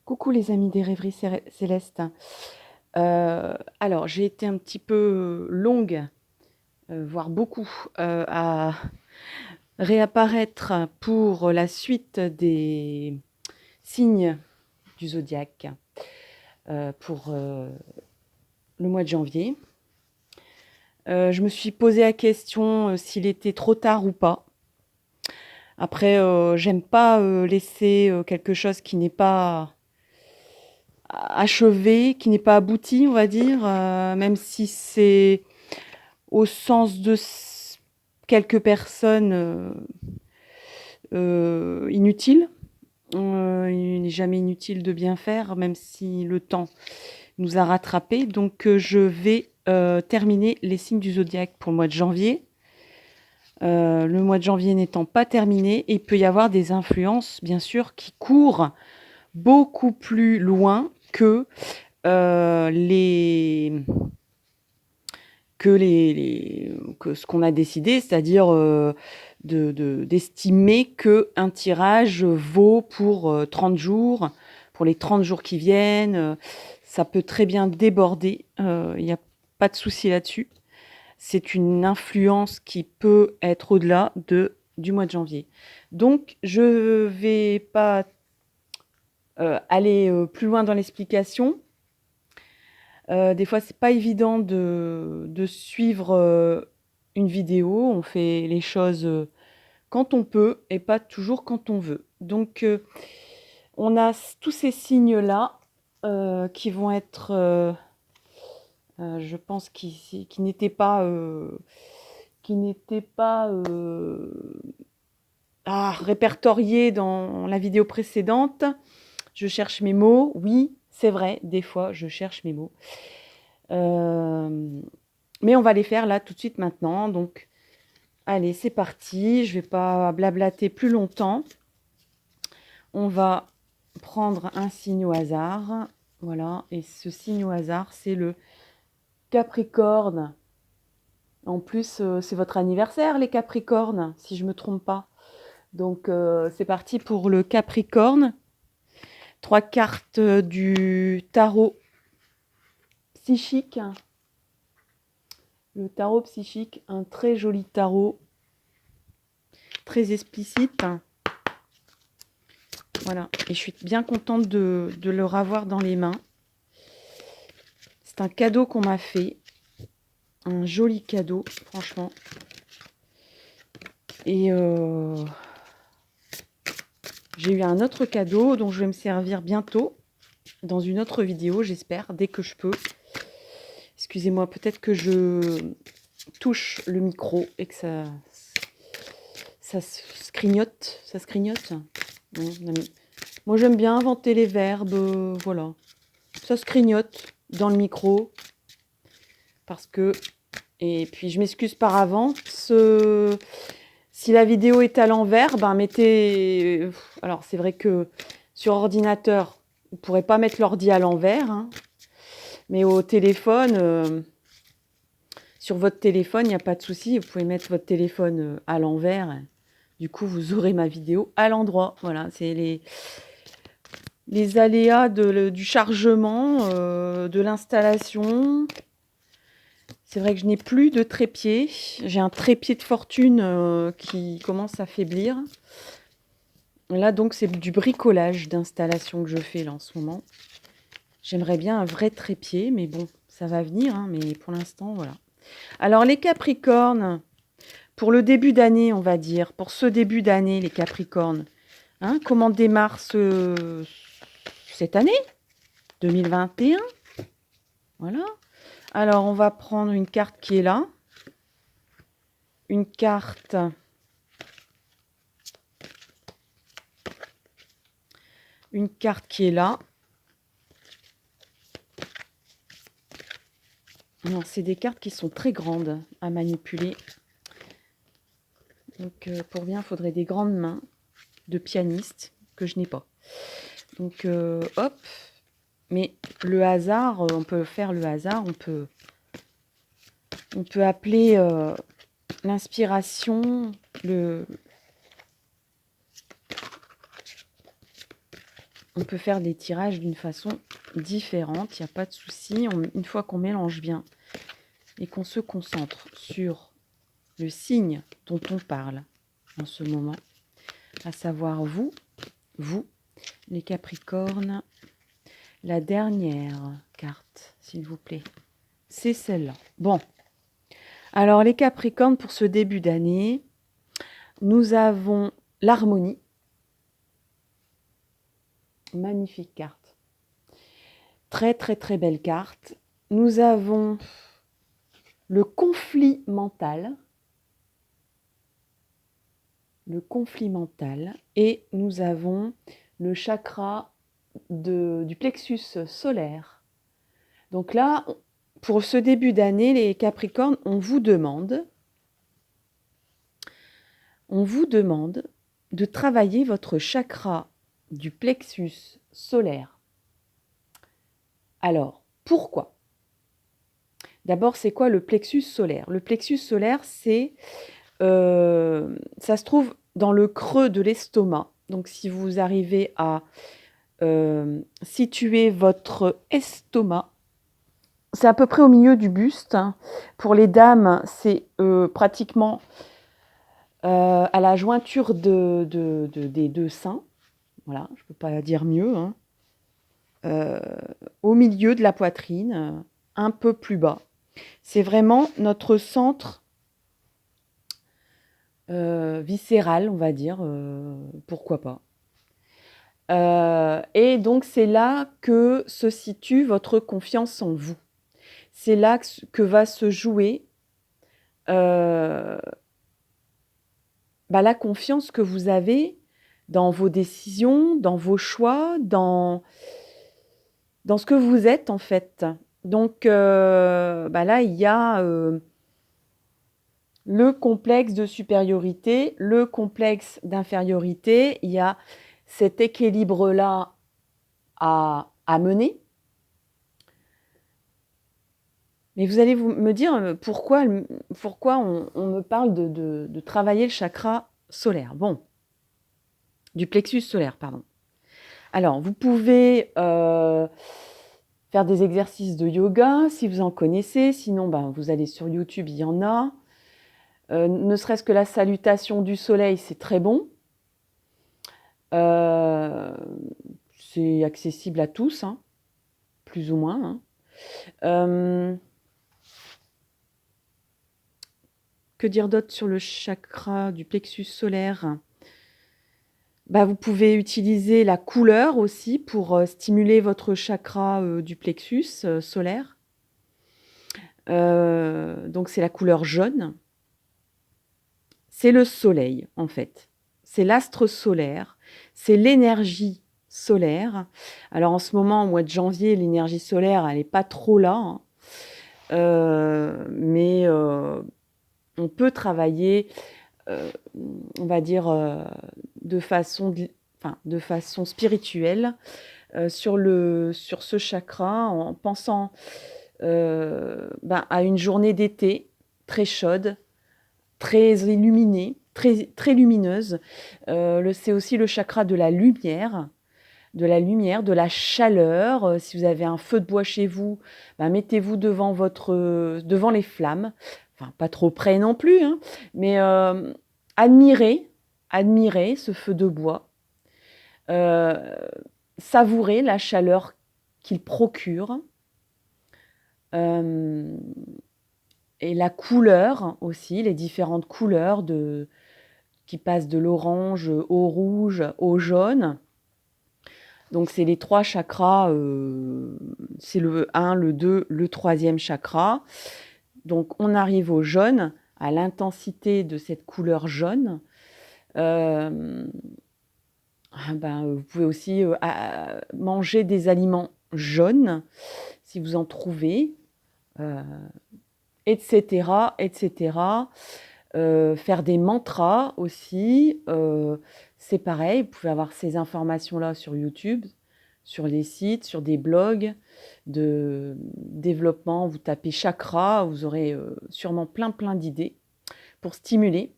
Coucou les amis des rêveries célestes. Alors, j'ai été un petit peu longue, voire beaucoup, à réapparaître pour la suite des signes du zodiaque pour le mois de janvier. Je me suis posé la question s'il était trop tard ou pas. Après, j'aime pas laisser quelque chose qui n'est pas achevé, qui n'est pas abouti, on va dire, même si c'est au sens de quelques personnes inutile. Il n'est jamais inutile de bien faire, même si le temps nous a rattrapés. Donc, je vais terminer les signes du zodiaque pour le mois de janvier. Le mois de janvier n'étant pas terminé, il peut y avoir des influences, bien sûr, qui courent beaucoup plus loin que les que ce qu'on a décidé, c'est-à-dire d'estimer qu'un tirage vaut pour 30 jours, pour les 30 jours qui viennent. Ça peut très bien déborder, il n'y a pas de souci là-dessus. C'est une influence qui peut être au-delà du mois de janvier. Donc, je ne vais pas aller plus loin dans l'explication. Des fois, c'est pas évident de suivre une vidéo. On fait les choses quand on peut et pas toujours quand on veut. Donc, on a tous ces signes-là qui vont être, je pense, qui n'étaient pas, répertoriés dans la vidéo précédente. Je cherche mes mots. Oui, c'est vrai, des fois, je cherche mes mots. Mais on va les faire là tout de suite maintenant. Donc, allez, c'est parti. Je ne vais pas blablater plus longtemps. On va prendre un signe au hasard. Voilà. Et ce signe au hasard, c'est le Capricorne. En plus, c'est votre anniversaire, les Capricornes, si je ne me trompe pas. Donc, c'est parti pour le Capricorne. 3 cartes du tarot psychique. Le tarot psychique, un très joli tarot, très explicite. Voilà, et je suis bien contente de le revoir dans les mains. C'est un cadeau qu'on m'a fait, un joli cadeau, franchement. Et j'ai eu un autre cadeau dont je vais me servir bientôt, dans une autre vidéo, j'espère, dès que je peux. Excusez-moi, peut-être que je touche le micro et que ça se grignote. Ça se grignote. Moi, j'aime bien inventer les verbes, voilà. Ça se grignote dans le micro. Parce que... Et puis, je m'excuse par avance. Si la vidéo est à l'envers, ben mettez... Alors, c'est vrai que sur ordinateur, vous ne pourrez pas mettre l'ordi à l'envers. Hein. Mais au téléphone, sur votre téléphone, il n'y a pas de souci. Vous pouvez mettre votre téléphone à l'envers. Du coup, vous aurez ma vidéo à l'endroit. Voilà, c'est les aléas du chargement, de l'installation. C'est vrai que je n'ai plus de trépied. J'ai un trépied de fortune qui commence à faiblir. Là, donc, c'est du bricolage d'installation que je fais là en ce moment. J'aimerais bien un vrai trépied, mais bon, ça va venir. Hein, mais pour l'instant, voilà. Alors, les Capricornes, pour le début d'année, on va dire, pour ce début d'année, les Capricornes, hein, comment démarre cette année 2021? Voilà. Alors, on va prendre une carte qui est là. Une carte qui est là. Alors, c'est des cartes qui sont très grandes à manipuler. Donc, pour bien, il faudrait des grandes mains de pianiste que je n'ai pas. Donc, hop. Mais le hasard, on peut faire le hasard. On peut appeler l'inspiration, on peut faire des tirages d'une façon différente, il n'y a pas de souci. Une fois qu'on mélange bien et qu'on se concentre sur le signe dont on parle en ce moment, à savoir vous, les Capricornes, la dernière carte, s'il vous plaît, c'est celle-là. Bon, alors les Capricornes, pour ce début d'année, nous avons l'harmonie. Magnifique carte. Très, très, très belle carte. Nous avons le conflit mental. Et nous avons le chakra du plexus solaire. Donc là, pour ce début d'année, les Capricornes, on vous demande de travailler votre chakra du plexus solaire. Alors, pourquoi? D'abord, c'est quoi le plexus solaire? Le plexus solaire, c'est ça se trouve dans le creux de l'estomac. Donc, si vous arrivez à situer votre estomac, c'est à peu près au milieu du buste. Pour les dames, c'est pratiquement à la jointure des deux seins. Voilà, je ne peux pas dire mieux. Au milieu de la poitrine, un peu plus bas. C'est vraiment notre centre viscéral, on va dire, pourquoi pas. Et donc, c'est là que se situe votre confiance en vous. C'est là que va se jouer la confiance que vous avez dans vos décisions, dans vos choix, dans ce que vous êtes, en fait. Donc, là, il y a le complexe de supériorité, le complexe d'infériorité. Il y a cet équilibre-là à mener. Mais vous allez me dire pourquoi on me parle de travailler le chakra solaire. Bon, du plexus solaire, pardon. Alors, vous pouvez faire des exercices de yoga si vous en connaissez. Sinon, vous allez sur YouTube, il y en a. Ne serait-ce que la salutation du soleil, c'est très bon. C'est accessible à tous, plus ou moins. Que dire d'autre sur le chakra du plexus solaire? Vous pouvez utiliser la couleur aussi pour stimuler votre chakra du plexus solaire. Donc, c'est la couleur jaune. C'est le soleil, en fait. C'est l'astre solaire. C'est l'énergie solaire. Alors, en ce moment, au mois de janvier, l'énergie solaire, elle n'est pas trop là. Mais on peut travailler, on va dire, de façon spirituelle sur ce chakra en pensant à une journée d'été très chaude, très illuminée, très, très lumineuse. C'est aussi le chakra de la lumière, de la chaleur. Si vous avez un feu de bois chez vous, mettez-vous devant les flammes. Enfin, pas trop près non plus, mais admirez ce feu de bois. Savourez la chaleur qu'il procure. Et la couleur aussi, les différentes couleurs qui passent de l'orange au rouge au jaune. Donc, c'est les 3 chakras, c'est le 1, le 2, le 3e chakra. Donc, on arrive au jaune, à l'intensité de cette couleur jaune. Vous pouvez aussi manger des aliments jaunes, si vous en trouvez, etc., etc. Faire des mantras aussi, c'est pareil, vous pouvez avoir ces informations-là sur YouTube, sur les sites, sur des blogs de développement. Vous tapez chakra, vous aurez sûrement plein d'idées pour stimuler,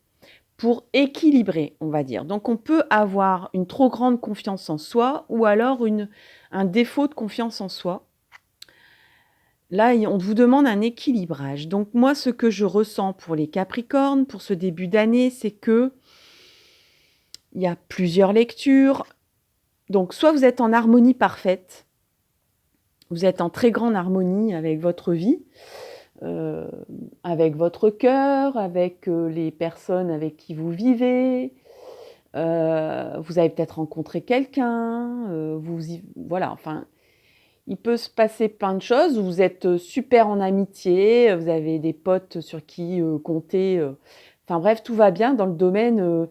pour équilibrer, on va dire. Donc on peut avoir une trop grande confiance en soi ou alors un défaut de confiance en soi. Là, on vous demande un équilibrage. Donc moi, ce que je ressens pour les Capricornes, pour ce début d'année, c'est que il y a plusieurs lectures. Donc soit vous êtes en harmonie parfaite, vous êtes en très grande harmonie avec votre vie, avec votre cœur, avec les personnes avec qui vous vivez. Vous avez peut-être rencontré quelqu'un, voilà, enfin, il peut se passer plein de choses. Vous êtes super en amitié, vous avez des potes sur qui compter. Enfin bref, tout va bien dans le domaine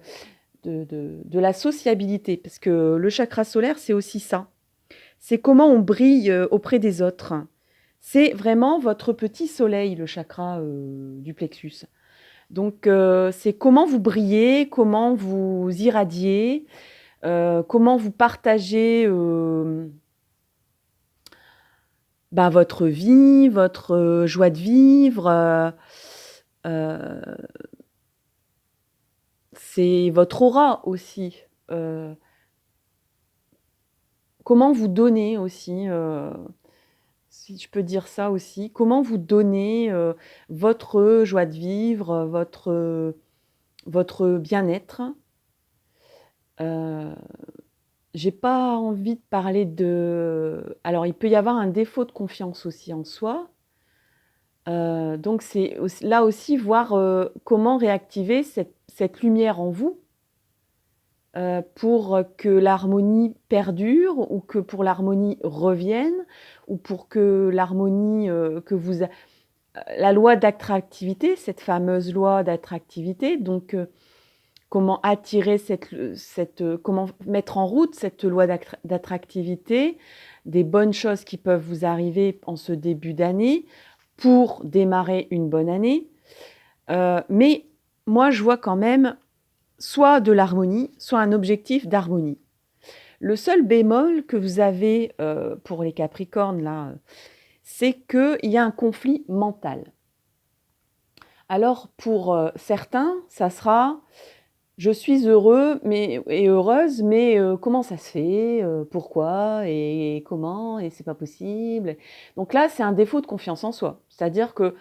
de la sociabilité, parce que le chakra solaire, c'est aussi ça. C'est comment on brille auprès des autres. C'est vraiment votre petit soleil, le chakra du plexus. Donc, c'est comment vous brillez, comment vous irradiez, comment vous partagez votre vie, votre joie de vivre. Euh, c'est votre aura aussi. Comment vous donnez aussi, si je peux dire ça aussi, comment vous donnez votre joie de vivre, votre bien-être. J'ai pas envie de parler de... Alors, il peut y avoir un défaut de confiance aussi en soi. Donc, c'est là aussi voir comment réactiver cette lumière en vous pour que l'harmonie perdure ou que pour l'harmonie revienne ou pour que l'harmonie que vous... La loi d'attractivité, cette fameuse loi d'attractivité, donc comment attirer comment mettre en route cette loi d'attractivité, des bonnes choses qui peuvent vous arriver en ce début d'année pour démarrer une bonne année. Mais moi, je vois quand même soit de l'harmonie, soit un objectif d'harmonie. Le seul bémol que vous avez pour les Capricornes, là, c'est qu'il y a un conflit mental. Alors, pour certains, ça sera « je suis heureux et heureuse, mais comment ça se fait pourquoi et comment et c'est pas possible ?» Donc là, c'est un défaut de confiance en soi. C'est-à-dire que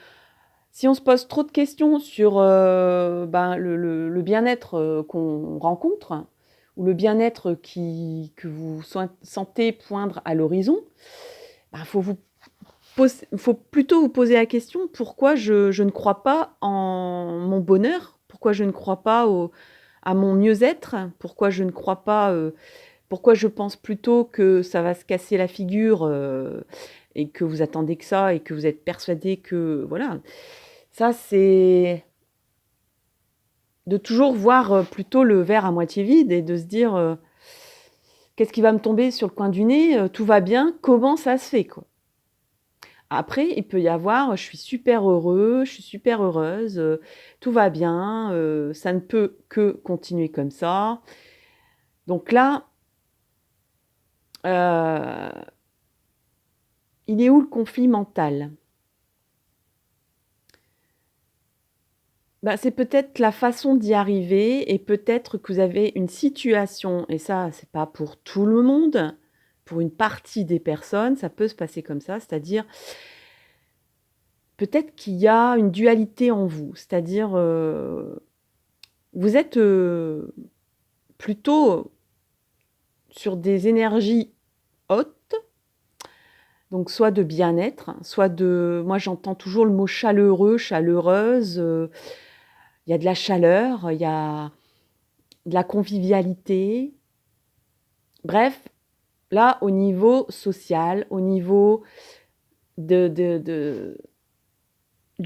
si on se pose trop de questions sur le bien-être qu'on rencontre ou le bien-être que vous sentez poindre à l'horizon, faut plutôt vous poser la question pourquoi je ne crois pas en mon bonheur, pourquoi je ne crois pas à mon mieux-être, pourquoi je ne crois pas, pourquoi je pense plutôt que ça va se casser la figure et que vous attendez que ça et que vous êtes persuadé que voilà. Ça, c'est de toujours voir plutôt le verre à moitié vide et de se dire qu'est-ce qui va me tomber sur le coin du nez, tout va bien, comment ça se fait quoi. Après, il peut y avoir, je suis super heureux, je suis super heureuse, tout va bien, ça ne peut que continuer comme ça. Donc là, il est où le conflit mental? C'est peut-être la façon d'y arriver et peut-être que vous avez une situation, et ça, c'est pas pour tout le monde, pour une partie des personnes, ça peut se passer comme ça, c'est-à-dire peut-être qu'il y a une dualité en vous, c'est-à-dire vous êtes plutôt sur des énergies hautes, donc soit de bien-être, soit de... Moi, j'entends toujours le mot chaleureux, chaleureuse. Il y a de la chaleur, il y a de la convivialité. Bref, là, au niveau social, au niveau du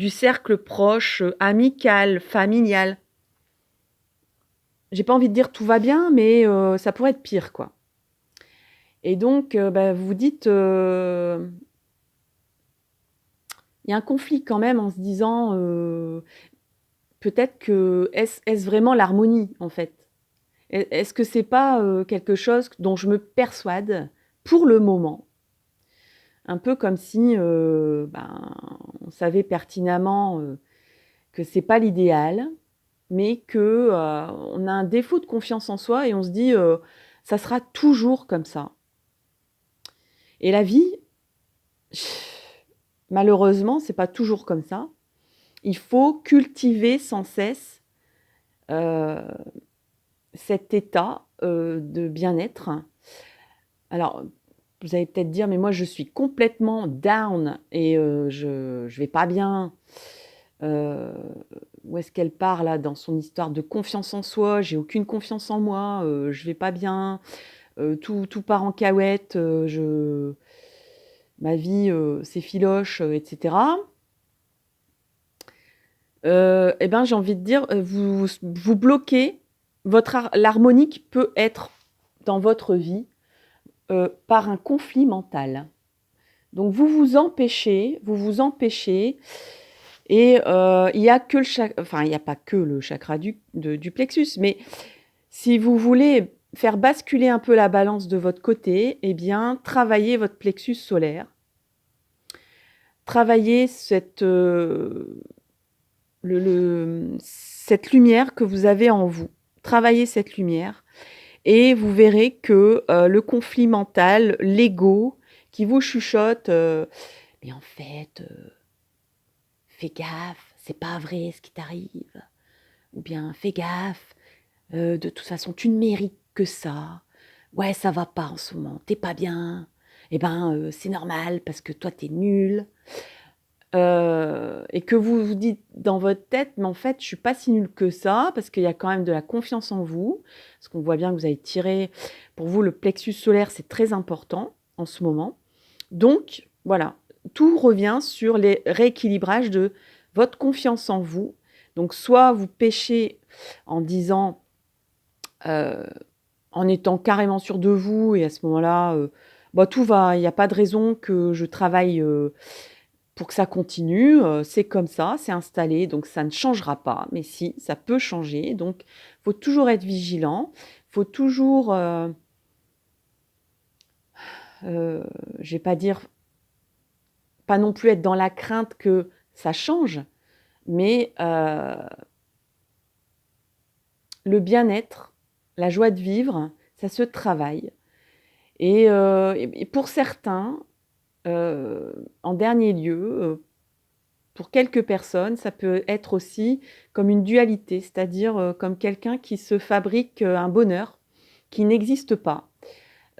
cercle proche, amical, familial. J'ai pas envie de dire tout va bien, mais ça pourrait être pire, quoi. Et donc, vous vous dites, il y a un conflit quand même en se disant, peut-être que est-ce vraiment l'harmonie, en fait? Est-ce que c'est pas quelque chose dont je me persuade pour le moment? Un peu comme si, on savait pertinemment que c'est pas l'idéal, mais que on a un défaut de confiance en soi et on se dit ça sera toujours comme ça. Et la vie, malheureusement, c'est pas toujours comme ça. Il faut cultiver sans cesse cet état de bien-être. Alors, vous allez peut-être dire, mais moi je suis complètement down et je vais pas bien. Où est-ce qu'elle part là dans son histoire de confiance en soi? J'ai aucune confiance en moi, je vais pas bien, tout part en cahuète, ma vie, c'est filoche, etc. Et ben, j'ai envie de dire, vous bloquez l'harmonie qui peut être dans votre vie par un conflit mental. Donc vous vous empêchez et il y a que enfin il n'y a pas que le chakra du plexus, mais si vous voulez faire basculer un peu la balance de votre côté, eh bien travaillez votre plexus solaire. Travaillez cette lumière que vous avez en vous. Travaillez cette lumière et vous verrez que le conflit mental, l'ego qui vous chuchote, mais en fait, fais gaffe, c'est pas vrai ce qui t'arrive. Ou bien fais gaffe, de toute façon, tu ne mérites que ça. Ouais, ça va pas en ce moment, t'es pas bien. Eh ben, c'est normal parce que toi, t'es nul. Et que vous vous dites dans votre tête, mais en fait, je suis pas si nulle que ça, parce qu'il y a quand même de la confiance en vous. Parce qu'on voit bien que vous avez tiré, pour vous, le plexus solaire, c'est très important en ce moment. Donc, voilà, tout revient sur les rééquilibrages de votre confiance en vous. Donc, soit vous pêchez en disant, en étant carrément sûr de vous, et à ce moment-là, bah, tout va, il n'y a pas de raison que je travaille pour que ça continue. C'est comme ça, c'est installé, donc ça ne changera pas. Mais si, ça peut changer. Donc, il faut toujours être vigilant. Il faut toujours, je vais pas dire, pas non plus être dans la crainte que ça change, mais le bien-être, la joie de vivre, ça se travaille. Et pour certains, en dernier lieu, pour quelques personnes, ça peut être aussi comme une dualité, c'est-à-dire comme quelqu'un qui se fabrique un bonheur qui n'existe pas,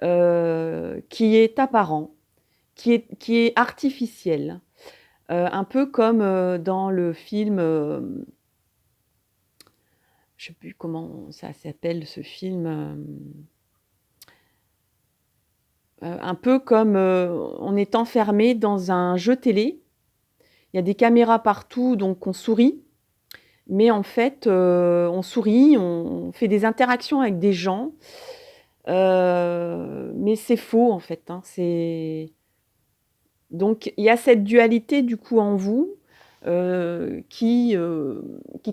qui est apparent, qui est artificiel. Un peu comme dans le film, je ne sais plus comment ça s'appelle ce film, un peu comme on est enfermé dans un jeu télé. Il y a des caméras partout, donc on sourit. Mais en fait, on sourit, on fait des interactions avec des gens, mais c'est faux en fait, hein. Donc il y a cette dualité du coup en vous, qui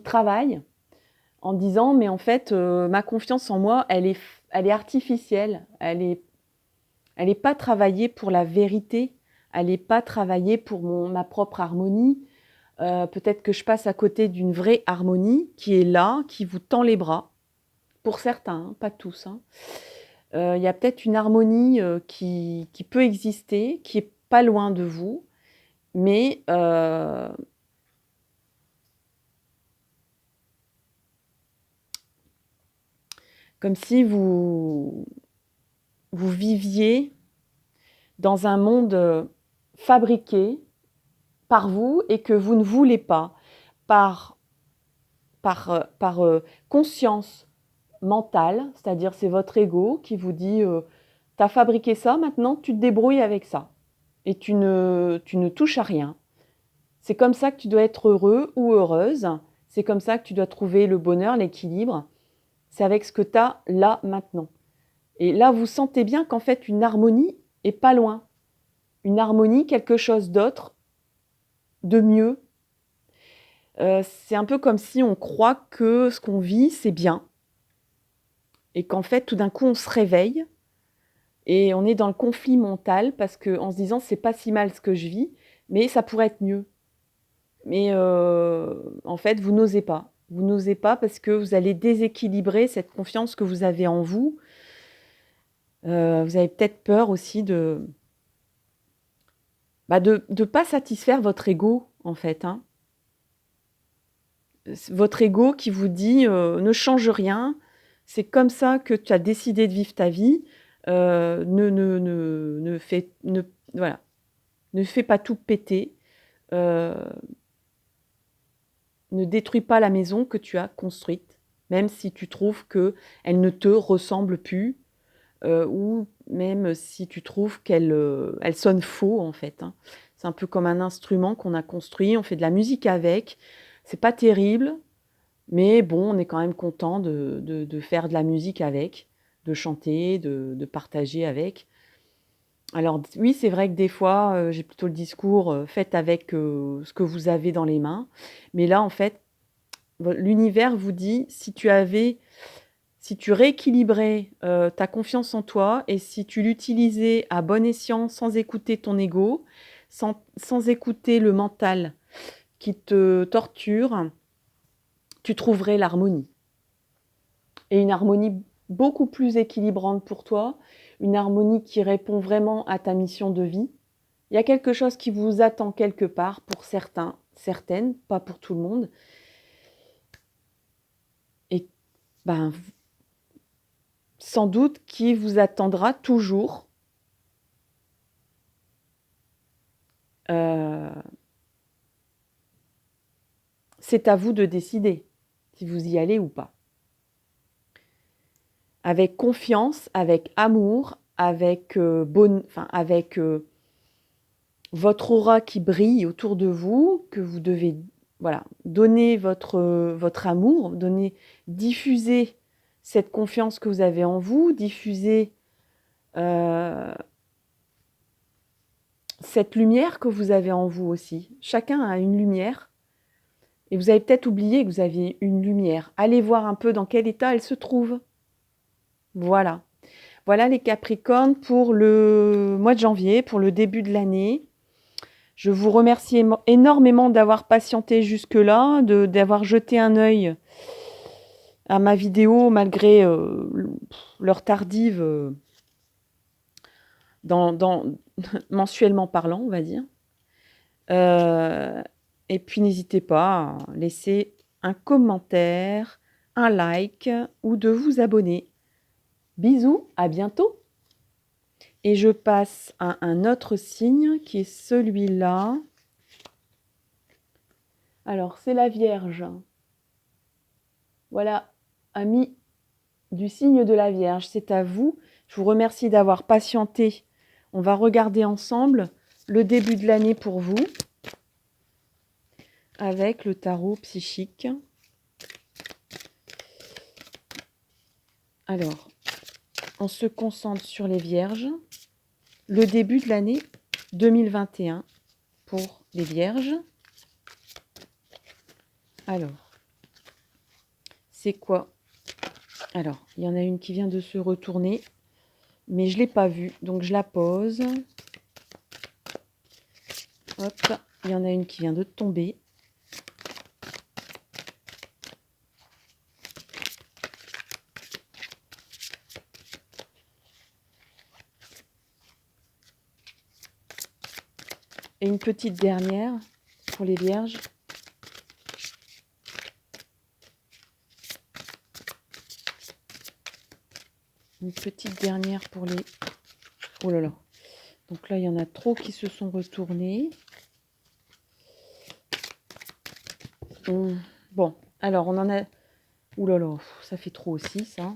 travaille en disant: «Mais en fait, ma confiance en moi, elle est artificielle, elle est pas travaillée pour la vérité, elle est pas travaillée pour ma propre harmonie». Peut-être que je passe à côté d'une vraie harmonie qui est là, qui vous tend les bras. Pour certains, hein, pas tous, hein. Il y a peut-être une harmonie, qui peut exister, qui est pas loin de vous, mais comme si vous viviez dans un monde, fabriqué par vous et que vous ne voulez pas, par conscience mentale, c'est-à-dire c'est votre ego qui vous dit, «Tu as fabriqué ça, maintenant tu te débrouilles avec ça et tu ne touches à rien. C'est comme ça que tu dois être heureux ou heureuse, c'est comme ça que tu dois trouver le bonheur, l'équilibre, c'est avec ce que tu as là, maintenant». Et là, vous sentez bien qu'en fait une harmonie est pas loin. Une harmonie, quelque chose d'autre, de mieux. C'est un peu comme si on croit que ce qu'on vit, c'est bien et qu'en fait, tout d'un coup, on se réveille et on est dans le conflit mental parce qu'en se disant: «C'est pas si mal ce que je vis, mais ça pourrait être mieux». Mais en fait, vous n'osez pas. Vous n'osez pas parce que vous allez déséquilibrer cette confiance que vous avez en vous. Vous avez peut-être peur aussi de pas satisfaire votre ego, en fait, hein. Votre ego qui vous dit, «Ne change rien, c'est comme ça que tu as décidé de vivre ta vie, ne fais ne voilà, ne fais pas tout péter, heu, ne détruis pas la maison que tu as construite, même si tu trouves qu'elle ne te ressemble plus, ou même si tu trouves elle sonne faux, en fait, hein». C'est un peu comme un instrument qu'on a construit, on fait de la musique avec, c'est pas terrible, mais bon, on est quand même content de faire de la musique avec, de chanter, de partager avec. Alors oui, c'est vrai que des fois, j'ai plutôt le discours, faites avec, ce que vous avez dans les mains. Mais là, en fait, l'univers vous dit: si tu rééquilibrais, ta confiance en toi et si tu l'utilisais à bon escient sans écouter ton ego, sans écouter le mental qui te torture, tu trouverais l'harmonie. Et une harmonie beaucoup plus équilibrante pour toi, une harmonie qui répond vraiment à ta mission de vie. Il y a quelque chose qui vous attend quelque part pour certains, certaines, pas pour tout le monde. Et ben, sans doute qui vous attendra toujours. C'est à vous de décider si vous y allez ou pas. Avec confiance, avec amour, avec, avec votre aura qui brille autour de vous, que vous devez donner votre amour, diffuser cette confiance que vous avez en vous, diffuser cette lumière que vous avez en vous aussi. Chacun a une lumière et vous avez peut-être oublié que vous aviez une lumière. Allez voir un peu dans quel état elle se trouve. Voilà. Voilà les Capricornes pour le mois de janvier, pour le début de l'année. Je vous remercie énormément d'avoir patienté jusque-là, d'avoir jeté un œil à ma vidéo malgré l'heure tardive mensuellement parlant, on va dire. Et puis n'hésitez pas à laisser un commentaire, un like ou de vous abonner. Bisous, à bientôt! Et je passe à un autre signe qui est celui-là. Alors, c'est la Vierge. Voilà, amis du signe de la Vierge, c'est à vous. Je vous remercie d'avoir patienté. On va regarder ensemble le début de l'année pour vous avec le tarot psychique. Alors, on se concentre sur les Vierges. Le début de l'année 2021 pour les Vierges. Alors, c'est quoi? Alors, il y en a une qui vient de se retourner, mais je ne l'ai pas vue, donc je la pose. Hop, il y en a une qui vient de tomber. Et une petite dernière pour les Vierges. Une petite dernière pour les... Oh là là. Donc là, il y en a trop qui se sont retournés. Bon, alors on en a... Ouh là là, ça fait trop aussi, ça.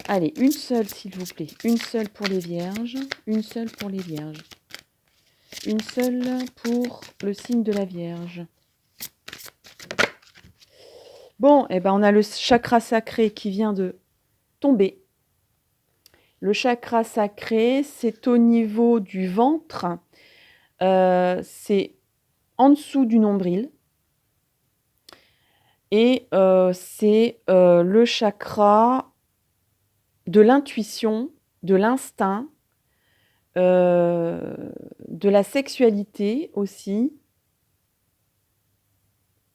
Allez, une seule, s'il vous plaît. Une seule pour les Vierges. Une seule pour les Vierges. Une seule pour le signe de la Vierge. Bon, eh ben on a le chakra sacré qui vient de tomber. Le chakra sacré, c'est au niveau du ventre. C'est en dessous du nombril. Et c'est le chakra de l'intuition, de l'instinct, de la sexualité aussi.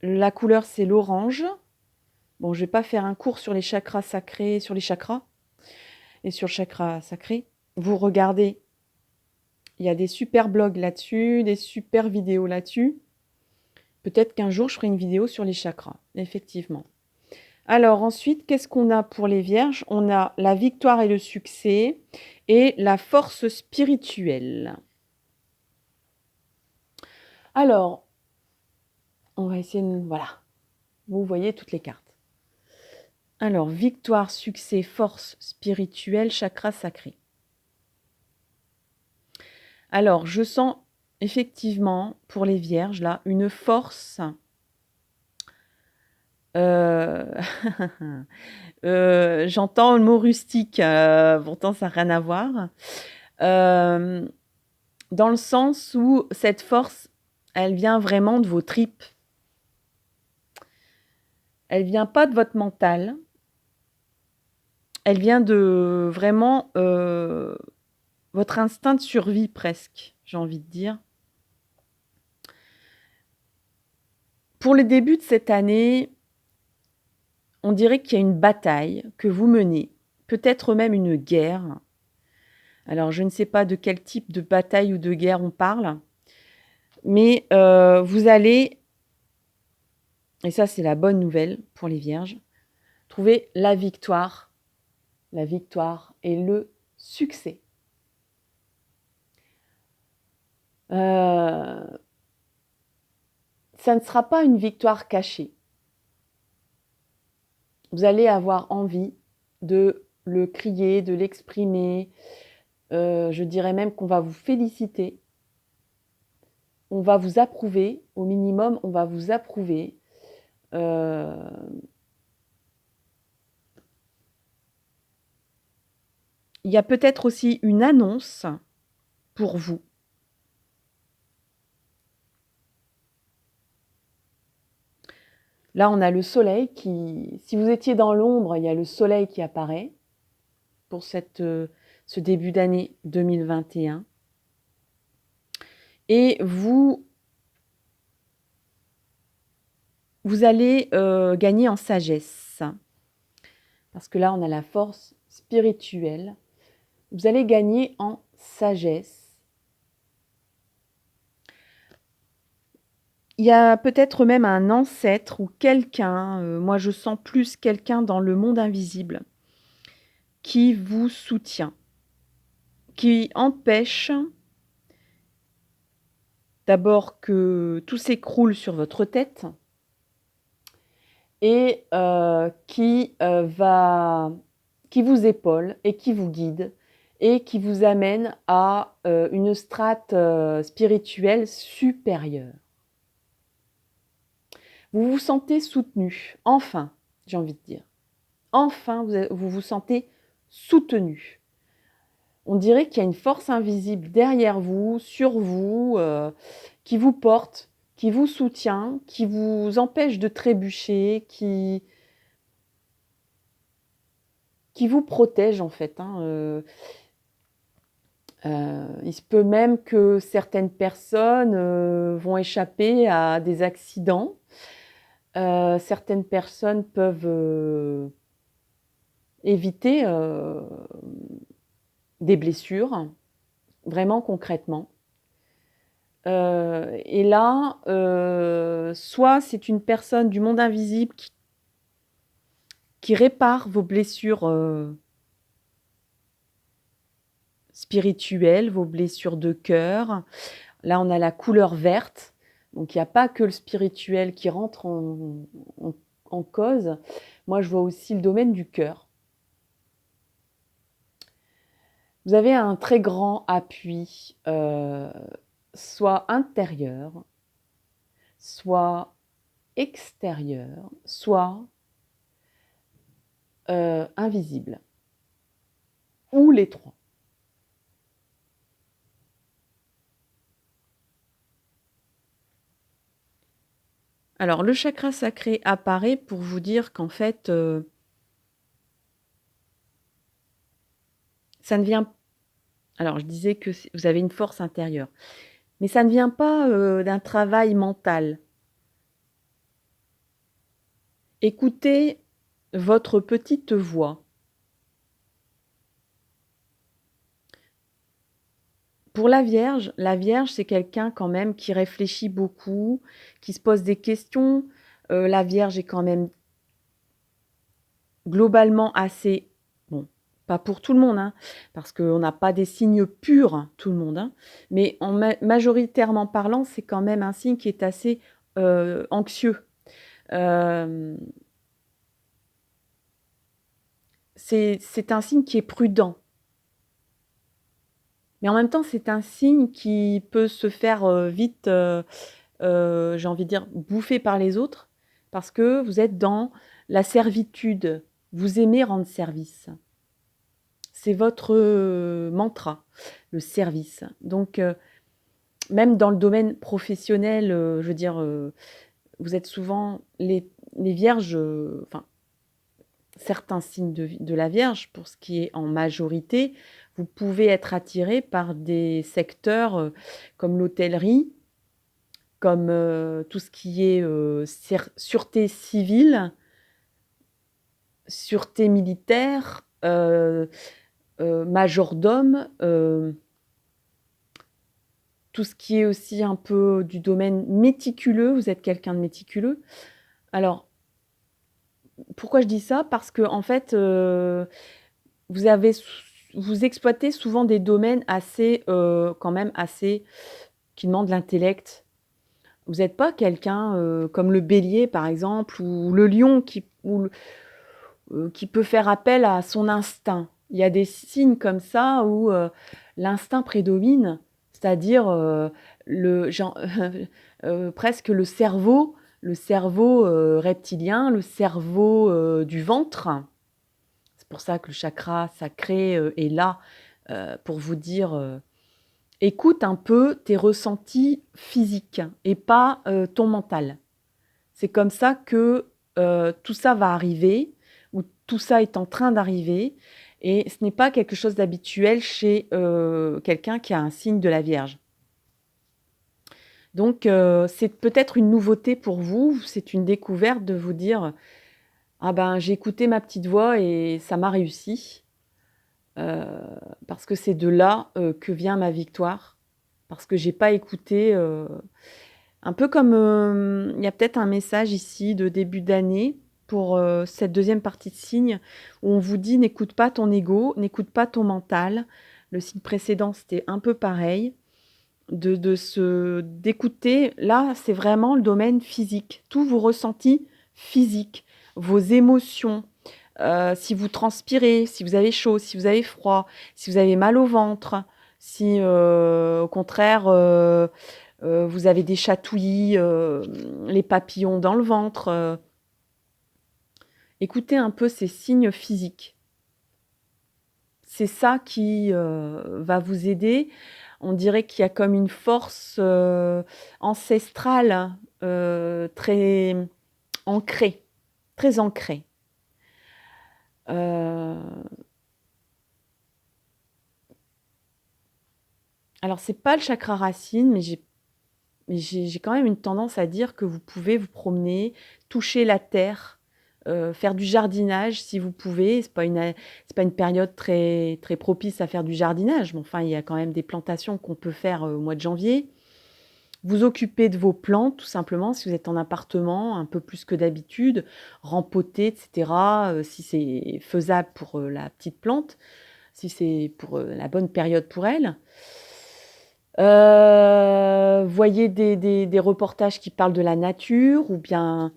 La couleur, c'est l'orange. Bon, je vais pas faire un cours sur les chakras sacrés, sur les chakras et sur le chakra sacré. Vous regardez, il y a des super blogs là-dessus, des super vidéos là-dessus. Peut-être qu'un jour, je ferai une vidéo sur les chakras, effectivement. Alors ensuite, qu'est-ce qu'on a pour les vierges? On a la victoire et le succès et la force spirituelle. Alors, on va essayer de... Voilà, vous voyez toutes les cartes. Alors, victoire, succès, force spirituelle, chakra sacré. Alors, je sens effectivement, pour les vierges, là, une force... j'entends le mot rustique, pourtant ça n'a rien à voir. Dans le sens où cette force, elle vient vraiment de vos tripes. Elle vient pas de votre mental. Elle vient de vraiment votre instinct de survie presque, j'ai envie de dire. Pour le début de cette année, on dirait qu'il y a une bataille que vous menez, peut-être même une guerre. Alors, je ne sais pas de quel type de bataille ou de guerre on parle, mais vous allez, et ça c'est la bonne nouvelle pour les vierges, trouver la victoire et le succès. Ça ne sera pas une victoire cachée. Vous allez avoir envie de le crier, de l'exprimer. Je dirais même qu'on va vous féliciter. On va vous approuver. Au minimum, on va vous approuver. Il y a peut-être aussi une annonce pour vous. Là, on a le soleil qui... Si vous étiez dans l'ombre, il y a le soleil qui apparaît pour ce début d'année 2021. Et vous allez gagner en sagesse. Parce que là, on a la force spirituelle. Vous allez gagner en sagesse. Il y a peut-être même un ancêtre ou quelqu'un, moi je sens plus quelqu'un dans le monde invisible, qui vous soutient, qui empêche d'abord que tout s'écroule sur votre tête et qui vous épaule et qui vous guide et qui vous amène à une strate spirituelle supérieure. Vous vous sentez soutenu, enfin, j'ai envie de dire. Enfin, vous vous sentez soutenu. On dirait qu'il y a une force invisible derrière vous, sur vous, qui vous porte, qui vous soutient, qui vous empêche de trébucher, qui vous protège en fait. Il se peut même que certaines personnes vont échapper à des accidents. Certaines personnes peuvent éviter des blessures, vraiment concrètement. Et là, soit c'est une personne du monde invisible qui répare vos blessures spirituelles, vos blessures de cœur. Là, on a la couleur verte. Donc, il n'y a pas que le spirituel qui rentre en cause. Moi, je vois aussi le domaine du cœur. Vous avez un très grand appui, soit intérieur, soit extérieur, soit invisible, ou les trois. Alors, le chakra sacré apparaît pour vous dire qu'en fait, ça ne vient... Alors, je disais que vous avez une force intérieure, mais ça ne vient pas d'un travail mental. Écoutez votre petite voix. Pour la Vierge, c'est quelqu'un quand même qui réfléchit beaucoup, qui se pose des questions. La Vierge est quand même globalement assez, bon, pas pour tout le monde, hein, parce qu'on n'a pas des signes purs, hein, tout le monde, hein, mais majoritairement parlant, c'est quand même un signe qui est assez anxieux. C'est un signe qui est prudent. Mais en même temps, c'est un signe qui peut se faire vite, j'ai envie de dire, bouffer par les autres, parce que vous êtes dans la servitude. Vous aimez rendre service. C'est votre mantra, le service. Donc, même dans le domaine professionnel, je veux dire, vous êtes souvent les vierges, enfin, certains signes de la Vierge, pour ce qui est en majorité, vous pouvez être attiré par des secteurs comme l'hôtellerie, comme tout ce qui est sûreté civile, sûreté militaire, majordome, tout ce qui est aussi un peu du domaine méticuleux. Vous êtes quelqu'un de méticuleux. Alors, pourquoi je dis ça? Parce que en fait, vous exploitez souvent des domaines assez, quand même assez qui demandent de l'intellect. Vous n'êtes pas quelqu'un, comme le bélier par exemple ou le lion qui peut faire appel à son instinct. Il y a des signes comme ça où, l'instinct prédomine, c'est-à-dire, presque le cerveau, reptilien, le cerveau, du ventre. C'est pour ça que le chakra sacré, est là, pour vous dire, écoute un peu tes ressentis physiques et pas, ton mental. C'est comme ça que, tout ça va arriver, ou tout ça est en train d'arriver, et ce n'est pas quelque chose d'habituel chez, quelqu'un qui a un signe de la Vierge. Donc, c'est peut-être une nouveauté pour vous, c'est une découverte de vous dire: «Ah ben, j'ai écouté ma petite voix et ça m'a réussi, parce que c'est de là, que vient ma victoire, parce que j'ai pas écouté», un peu comme, il y a peut-être un message ici de début d'année pour, cette deuxième partie de signe où on vous dit: «N'écoute pas ton ego, n'écoute pas ton mental». Le signe précédent, c'était un peu pareil, d'écouter. Là, c'est vraiment le domaine physique, tous vos ressentis physiques, vos émotions, si vous transpirez, si vous avez chaud, si vous avez froid, si vous avez mal au ventre, si, au contraire, vous avez des chatouilles, les papillons dans le ventre, écoutez un peu ces signes physiques. C'est ça qui, va vous aider. On dirait qu'il y a comme une force, ancestrale, très ancrée, très ancrée. Alors c'est pas le chakra racine, mais j'ai quand même une tendance à dire que vous pouvez vous promener, toucher la terre, faire du jardinage si vous pouvez. C'est pas une période très très propice à faire du jardinage, mais enfin, il y a quand même des plantations qu'on peut faire, au mois de janvier. Vous occuper de vos plantes tout simplement, si vous êtes en appartement, un peu plus que d'habitude, rempoter et cetera, si c'est faisable pour, la petite plante, si c'est pour, la bonne période pour elle. Voyez des reportages qui parlent de la nature ou bien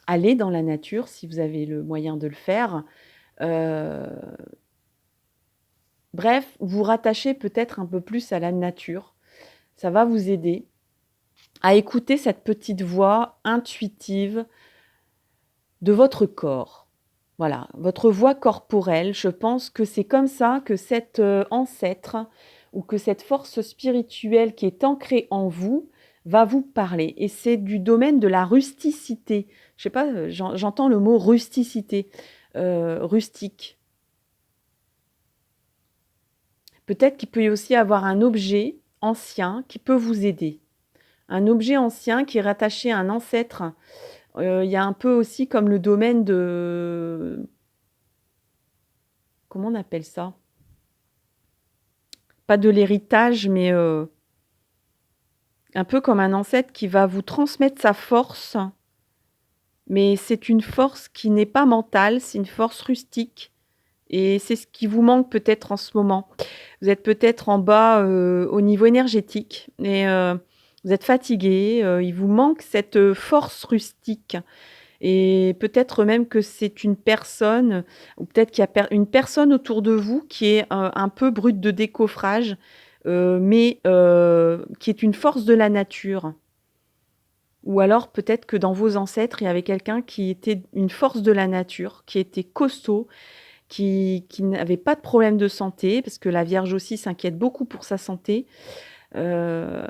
allez dans la nature si vous avez le moyen de le faire. Heu, Bref, vous rattachez peut-être un peu plus à la nature. Ça va vous aider à écouter cette petite voix intuitive de votre corps. Voilà, votre voix corporelle, je pense que c'est comme ça que cet, ancêtre ou que cette force spirituelle qui est ancrée en vous va vous parler, et c'est du domaine de la rusticité. Je sais pas, j'entends le mot rusticité, rustique. Peut-être qu'il peut y aussi avoir un objet ancien qui peut vous aider. Un objet ancien qui est rattaché à un ancêtre Il y a un peu aussi comme le domaine de... Comment on appelle ça? Pas de l'héritage, mais un peu comme un ancêtre qui va vous transmettre sa force, mais c'est une force qui n'est pas mentale, c'est une force rustique et c'est ce qui vous manque peut-être en ce moment. Vous êtes peut-être en bas, au niveau énergétique et vous êtes fatigué, il vous manque cette force rustique et peut-être même que c'est une personne ou peut-être qu'il y a une personne autour de vous qui est, un peu brute de décoffrage, mais qui est une force de la nature. Ou alors peut-être que dans vos ancêtres, il y avait quelqu'un qui était une force de la nature, qui était costaud, qui n'avait pas de problème de santé, parce que la Vierge aussi s'inquiète beaucoup pour sa santé, heu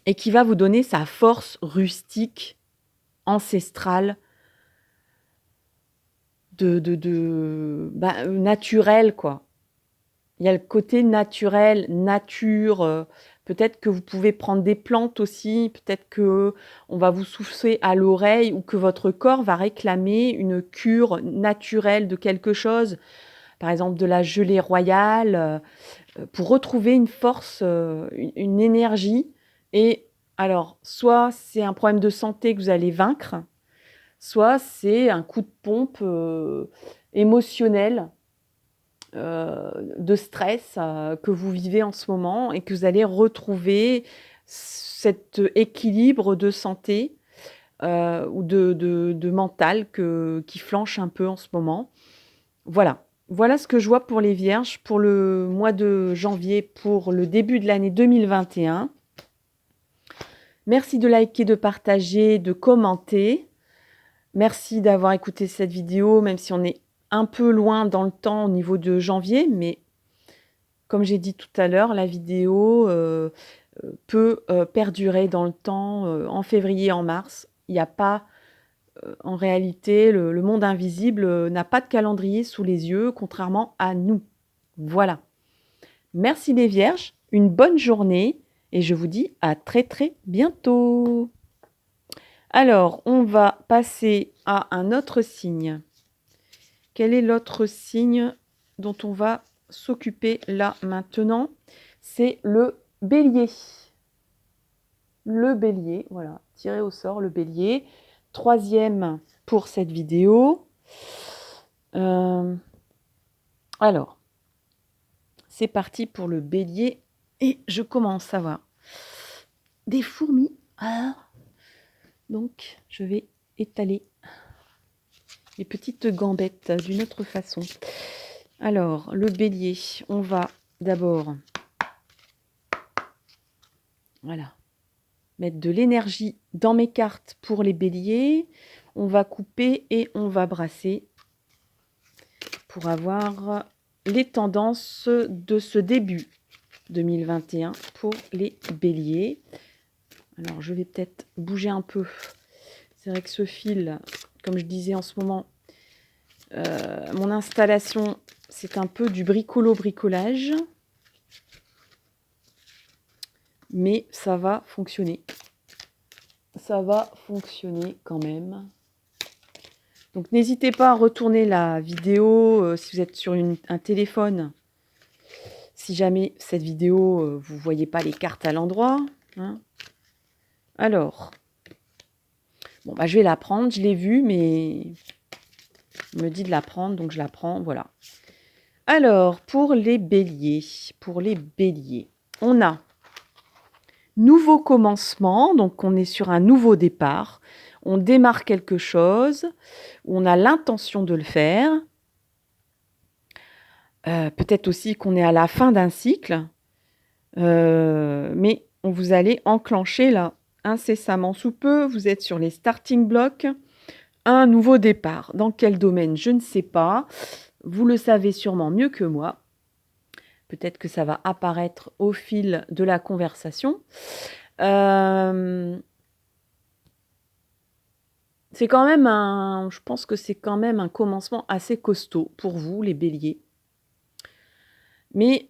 et qui va vous donner sa force rustique, ancestrale, naturelle, quoi. Il y a le côté naturel, nature, peut-être que vous pouvez prendre des plantes aussi, peut-être qu'on va vous souffler à l'oreille ou que votre corps va réclamer une cure naturelle de quelque chose, par exemple de la gelée royale, pour retrouver une force, une énergie et alors soit c'est un problème de santé que vous allez vaincre, soit c'est un coup de pompe, émotionnel, de stress, que vous vivez en ce moment et que vous allez retrouver cet équilibre de santé, ou de mental qui flanche un peu en ce moment. Voilà. Voilà ce que je vois pour les vierges, pour le mois de janvier, pour le début de l'année 2021. Merci de liker, de partager, de commenter. Merci d'avoir écouté cette vidéo, même si on est un peu loin dans le temps au niveau de janvier, mais comme j'ai dit tout à l'heure, la vidéo, peut, perdurer dans le temps, en février, en mars. Il y a pas, en réalité, le monde invisible, n'a pas de calendrier sous les yeux, contrairement à nous. Voilà. Merci les vierges, une bonne journée et je vous dis à très, très bientôt. Alors, on va passer à un autre signe. Quel est l'autre signe dont on va s'occuper là maintenant? C'est le bélier. Le bélier, voilà, tiré au sort le bélier. Troisième pour cette vidéo. Alors, c'est parti pour le bélier et je commence à voir des fourmis. Ah. Donc, je vais étaler les petites gambettes d'une autre façon. Alors, le bélier, on va d'abord, voilà, mettre de l'énergie dans mes cartes pour les béliers. On va couper et on va brasser pour avoir les tendances de ce début 2021 pour les béliers. Alors, je vais peut-être bouger un peu. C'est vrai que ce fil, comme je disais en ce moment, mon installation, c'est un peu du bricolo-bricolage. Mais ça va fonctionner. Ça va fonctionner quand même. Donc n'hésitez pas à retourner la vidéo si vous êtes sur un téléphone. Si jamais cette vidéo, vous ne voyez pas les cartes à l'endroit. Hein. Alors, bon, bah, je vais la prendre. Je l'ai vue, mais on me dit de la prendre, donc je la prends. Voilà. Alors, pour les béliers, on a nouveau commencement, donc on est sur un nouveau départ. On démarre quelque chose, on a l'intention de le faire. Peut-être aussi qu'on est à la fin d'un cycle, mais vous allez enclencher là, incessamment sous peu, vous êtes sur les starting blocks, un nouveau départ. Dans quel domaine? Je ne sais pas. Vous le savez sûrement mieux que moi. Peut-être que ça va apparaître au fil de la conversation. C'est quand même je pense que c'est quand même un commencement assez costaud pour vous, les béliers. Mais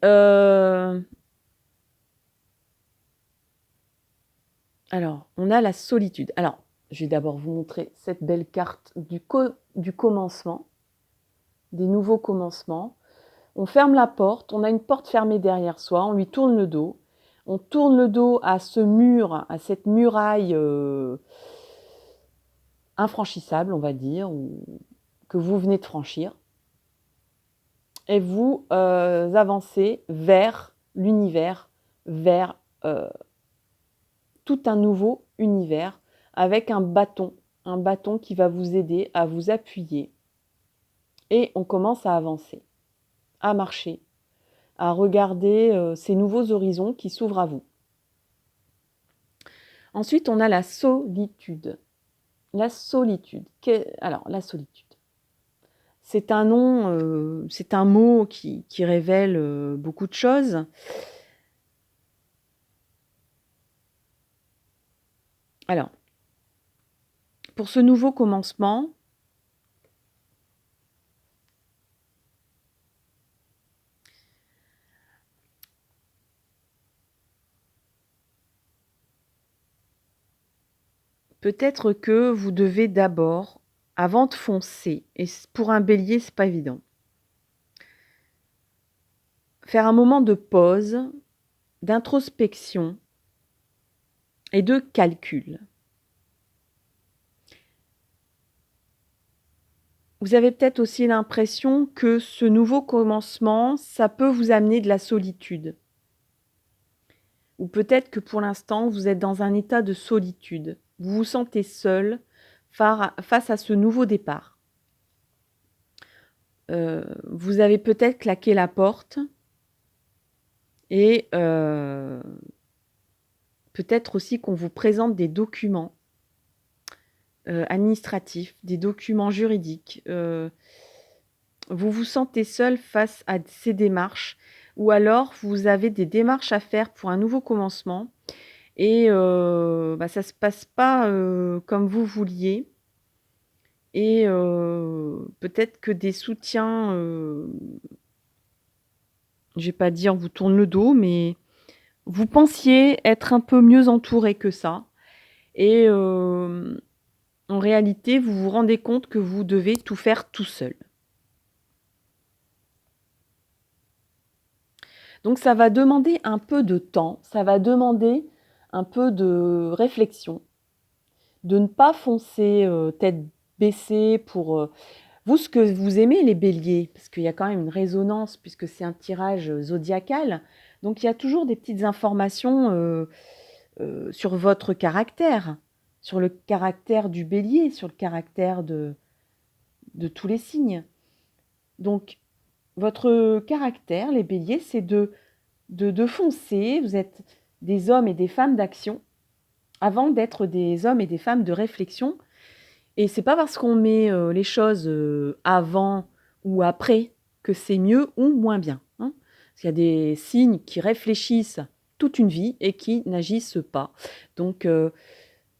alors, on a la solitude. Alors, je vais d'abord vous montrer cette belle carte du commencement, des nouveaux commencements. On ferme la porte, on a une porte fermée derrière soi, on lui tourne le dos. On tourne le dos à ce mur, à cette muraille infranchissable, on va dire, ou que vous venez de franchir. Et vous avancez vers l'univers, vers tout un nouveau univers, avec un bâton qui va vous aider à vous appuyer. Et on commence à avancer, à marcher, à regarder ces nouveaux horizons qui s'ouvrent à vous. Ensuite, on a la solitude. La solitude. Alors, la solitude. C'est un nom, c'est un mot qui révèle beaucoup de choses. Alors, pour ce nouveau commencement, peut-être que vous devez d'abord, avant de foncer, et pour un bélier, c'est pas évident, faire un moment de pause, d'introspection et de calcul. Vous avez peut-être aussi l'impression que ce nouveau commencement, ça peut vous amener de la solitude. Ou peut-être que pour l'instant, vous êtes dans un état de solitude. Vous vous sentez seul face à ce nouveau départ. Vous avez peut-être claqué la porte et peut-être aussi qu'on vous présente des documents administratifs, des documents juridiques. Vous vous sentez seul face à ces démarches, ou alors vous avez des démarches à faire pour un nouveau commencement et ça ne se passe pas comme vous vouliez. Et peut-être que des soutiens, je vais pas dire on vous tourne le dos, mais vous pensiez être un peu mieux entouré que ça. Et en réalité, vous vous rendez compte que vous devez tout faire tout seul. Donc ça va demander un peu de temps, ça va demander un peu de réflexion, de ne pas foncer tête baissée pour... Vous, ce que vous aimez, les béliers, parce qu'il y a quand même une résonance, puisque c'est un tirage zodiacal, donc il y a toujours des petites informations sur votre caractère, sur le caractère du bélier, sur le caractère de tous les signes. Donc, votre caractère, les béliers, c'est de foncer. Vous êtes des hommes et des femmes d'action avant d'être des hommes et des femmes de réflexion. Et c'est pas parce qu'on met les choses avant ou après que c'est mieux ou moins bien. Hein. Parce qu'il y a des signes qui réfléchissent toute une vie et qui n'agissent pas. Donc,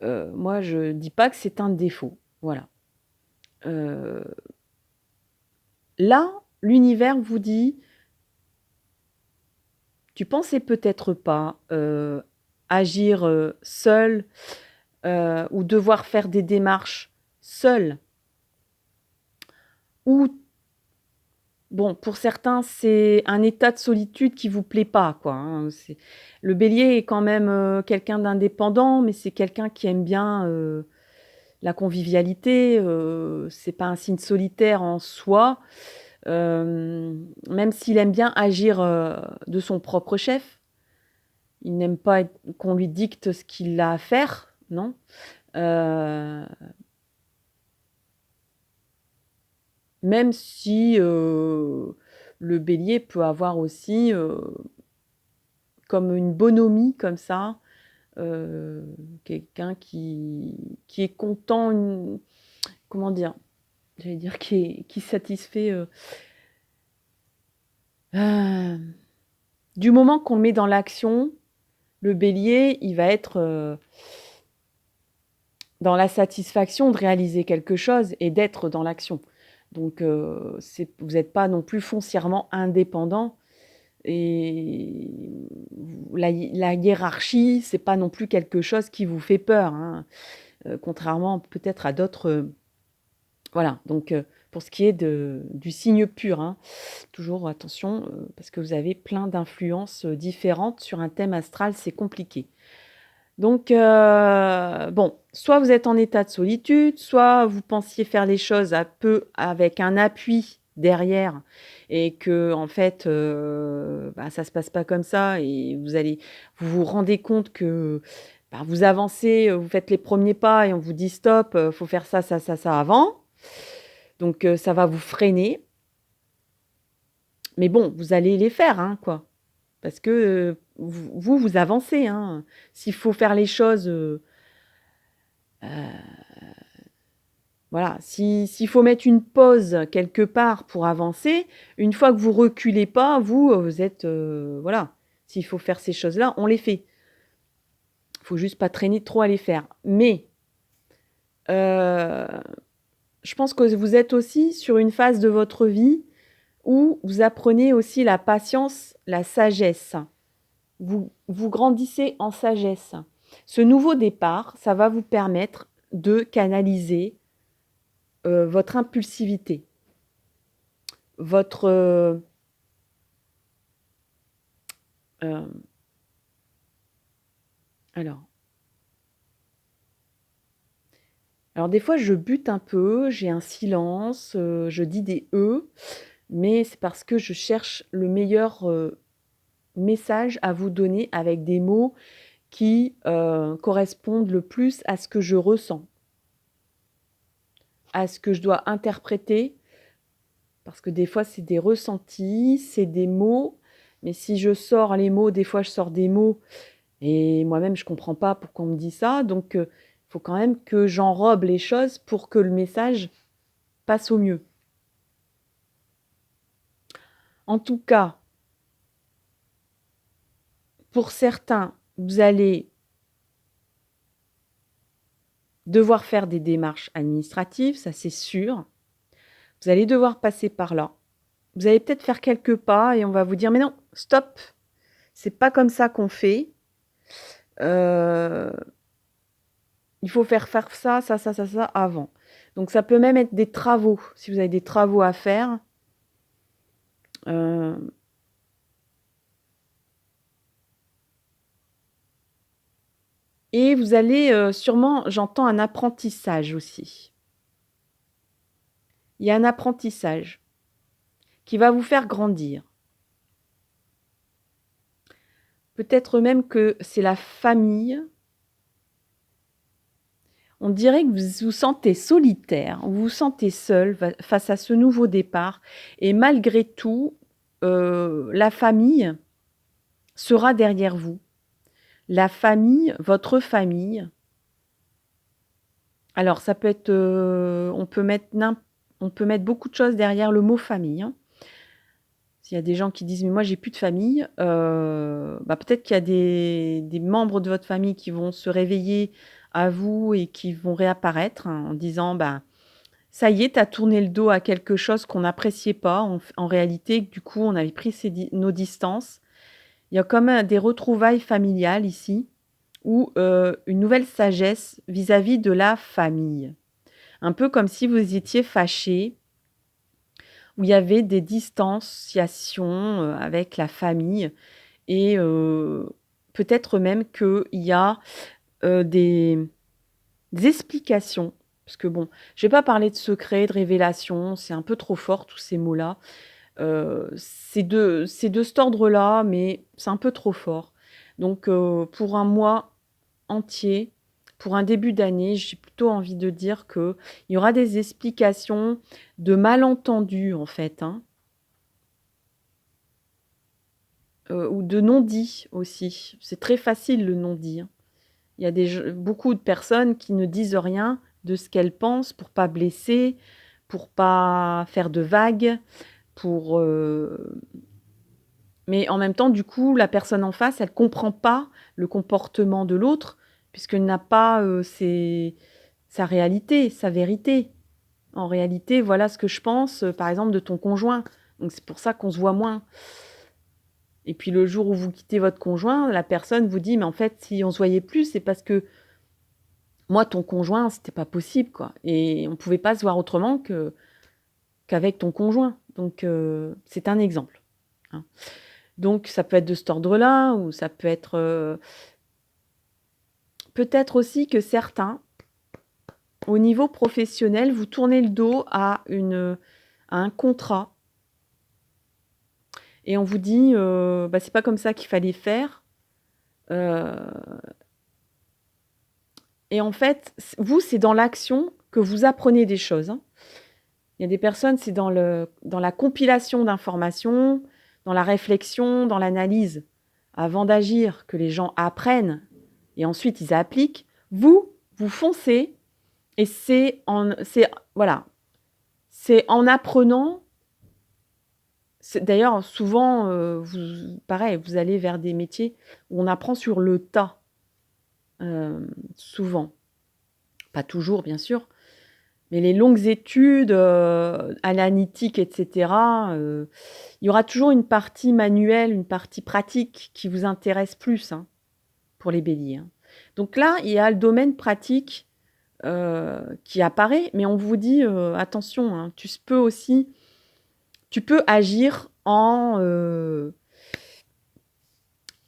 moi, je dis pas que c'est un défaut. Voilà. Là, l'univers vous dit, tu pensais peut-être pas agir seul ou devoir faire des démarches seul. Ou, bon, pour certains, c'est un état de solitude qui vous plaît pas, quoi. Hein. Le bélier est quand même quelqu'un d'indépendant, mais c'est quelqu'un qui aime bien la convivialité. C'est pas un signe solitaire en soi. Même s'il aime bien agir de son propre chef, il n'aime pas qu'on lui dicte ce qu'il a à faire, non. Même si le bélier peut avoir aussi comme une bonhomie comme ça, quelqu'un qui est content, comment dire? J'allais dire qui satisfait du moment qu'on le met dans l'action, le bélier, il va être dans la satisfaction de réaliser quelque chose et d'être dans l'action. Donc, vous n'êtes pas non plus foncièrement indépendant. Et la hiérarchie, c'est pas non plus quelque chose qui vous fait peur. Hein. contrairement peut-être à d'autres... voilà, donc pour ce qui est du signe pur, hein, toujours attention, parce que vous avez plein d'influences différentes sur un thème astral, c'est compliqué. Donc, bon, soit vous êtes en état de solitude, soit vous pensiez faire les choses un peu avec un appui derrière et que en fait, ça se passe pas comme ça et vous vous rendez compte que vous avancez, vous faites les premiers pas et on vous dit stop, faut faire ça, ça, ça, ça avant. Donc, ça va vous freiner. Mais bon, vous allez les faire, hein, quoi. Parce que vous avancez. Hein. S'il faut faire les choses, voilà, s'il faut mettre une pause quelque part pour avancer, une fois que vous reculez pas, vous êtes, voilà. S'il faut faire ces choses-là, on les fait. Il faut juste pas traîner trop à les faire. Mais je pense que vous êtes aussi sur une phase de votre vie où vous apprenez aussi la patience, la sagesse. Vous grandissez en sagesse. Ce nouveau départ, ça va vous permettre de canaliser votre impulsivité, votre... alors, des fois, je bute un peu, j'ai un silence, je dis des « e », mais c'est parce que je cherche le meilleur message à vous donner avec des mots qui correspondent le plus à ce que je ressens, à ce que je dois interpréter, parce que des fois, c'est des ressentis, c'est des mots, mais si je sors les mots, des fois, je sors des mots, et moi-même, je ne comprends pas pourquoi on me dit ça, donc il faut quand même que j'enrobe les choses pour que le message passe au mieux. En tout cas, pour certains, vous allez devoir faire des démarches administratives, ça c'est sûr. Vous allez devoir passer par là. Vous allez peut-être faire quelques pas et on va vous dire « Mais non, stop, c'est pas comme ça qu'on fait. Il faut faire ça, ça, ça, ça, ça avant. » Donc ça peut même être des travaux, si vous avez des travaux à faire. Et vous allez sûrement, j'entends un apprentissage aussi. Il y a un apprentissage qui va vous faire grandir. Peut-être même que c'est la famille. On dirait que vous vous sentez solitaire, vous vous sentez seul face à ce nouveau départ. Et malgré tout, la famille sera derrière vous. La famille, votre famille. Alors, ça peut être... on peut mettre beaucoup de choses derrière le mot famille. Hein. S'il y a des gens qui disent « Mais moi, j'ai plus de famille », peut-être qu'il y a des membres de votre famille qui vont se réveiller à vous et qui vont réapparaître en disant « Ça y est, tu as tourné le dos à quelque chose qu'on n'appréciait pas. En réalité, du coup, on avait pris nos distances. » Il y a comme des retrouvailles familiales ici ou une nouvelle sagesse vis-à-vis de la famille. Un peu comme si vous étiez fâchés, où il y avait des distanciations avec la famille et peut-être même qu'il y a des explications. Parce que bon, je ne vais pas parler de secret, de révélation, c'est un peu trop fort tous ces mots-là. C'est de cet ordre-là, mais c'est un peu trop fort. Donc pour un mois entier, pour un début d'année, j'ai plutôt envie de dire qu'il y aura des explications de malentendus, en fait, hein. Ou de non-dits aussi. C'est très facile, le non-dit. Hein. Il y a beaucoup de personnes qui ne disent rien de ce qu'elles pensent pour pas blesser, pour pas faire de vagues, mais en même temps, du coup, la personne en face, elle comprend pas le comportement de l'autre puisqu'elle n'a pas sa réalité, sa vérité. En réalité, voilà ce que je pense, par exemple, de ton conjoint. Donc c'est pour ça qu'on se voit moins. Et puis le jour où vous quittez votre conjoint, la personne vous dit « Mais en fait, si on se voyait plus, c'est parce que Moi, ton conjoint, c'était pas possible, quoi. Et on pouvait pas se voir autrement qu'avec ton conjoint. Donc, c'est un exemple, hein. Donc, ça peut être de cet ordre-là, ou ça peut être peut-être aussi que certains, au niveau professionnel, vous tournez le dos à un contrat et on vous dit bah, c'est pas comme ça qu'il fallait faire. Euh, et en fait, vous, c'est dans l'action que vous apprenez des choses, hein. Il y a des personnes, c'est dans la compilation d'informations, dans la réflexion, dans l'analyse, avant d'agir, que les gens apprennent et ensuite ils appliquent. Vous foncez et voilà, c'est en apprenant. D'ailleurs, souvent, pareil, vous allez vers des métiers où on apprend sur le tas, souvent. Pas toujours, bien sûr, mais les longues études analytiques, etc., il y aura toujours une partie manuelle, une partie pratique qui vous intéresse plus, hein, pour les béliers, hein. Donc là, il y a le domaine pratique qui apparaît, mais on vous dit attention, hein, tu peux agir en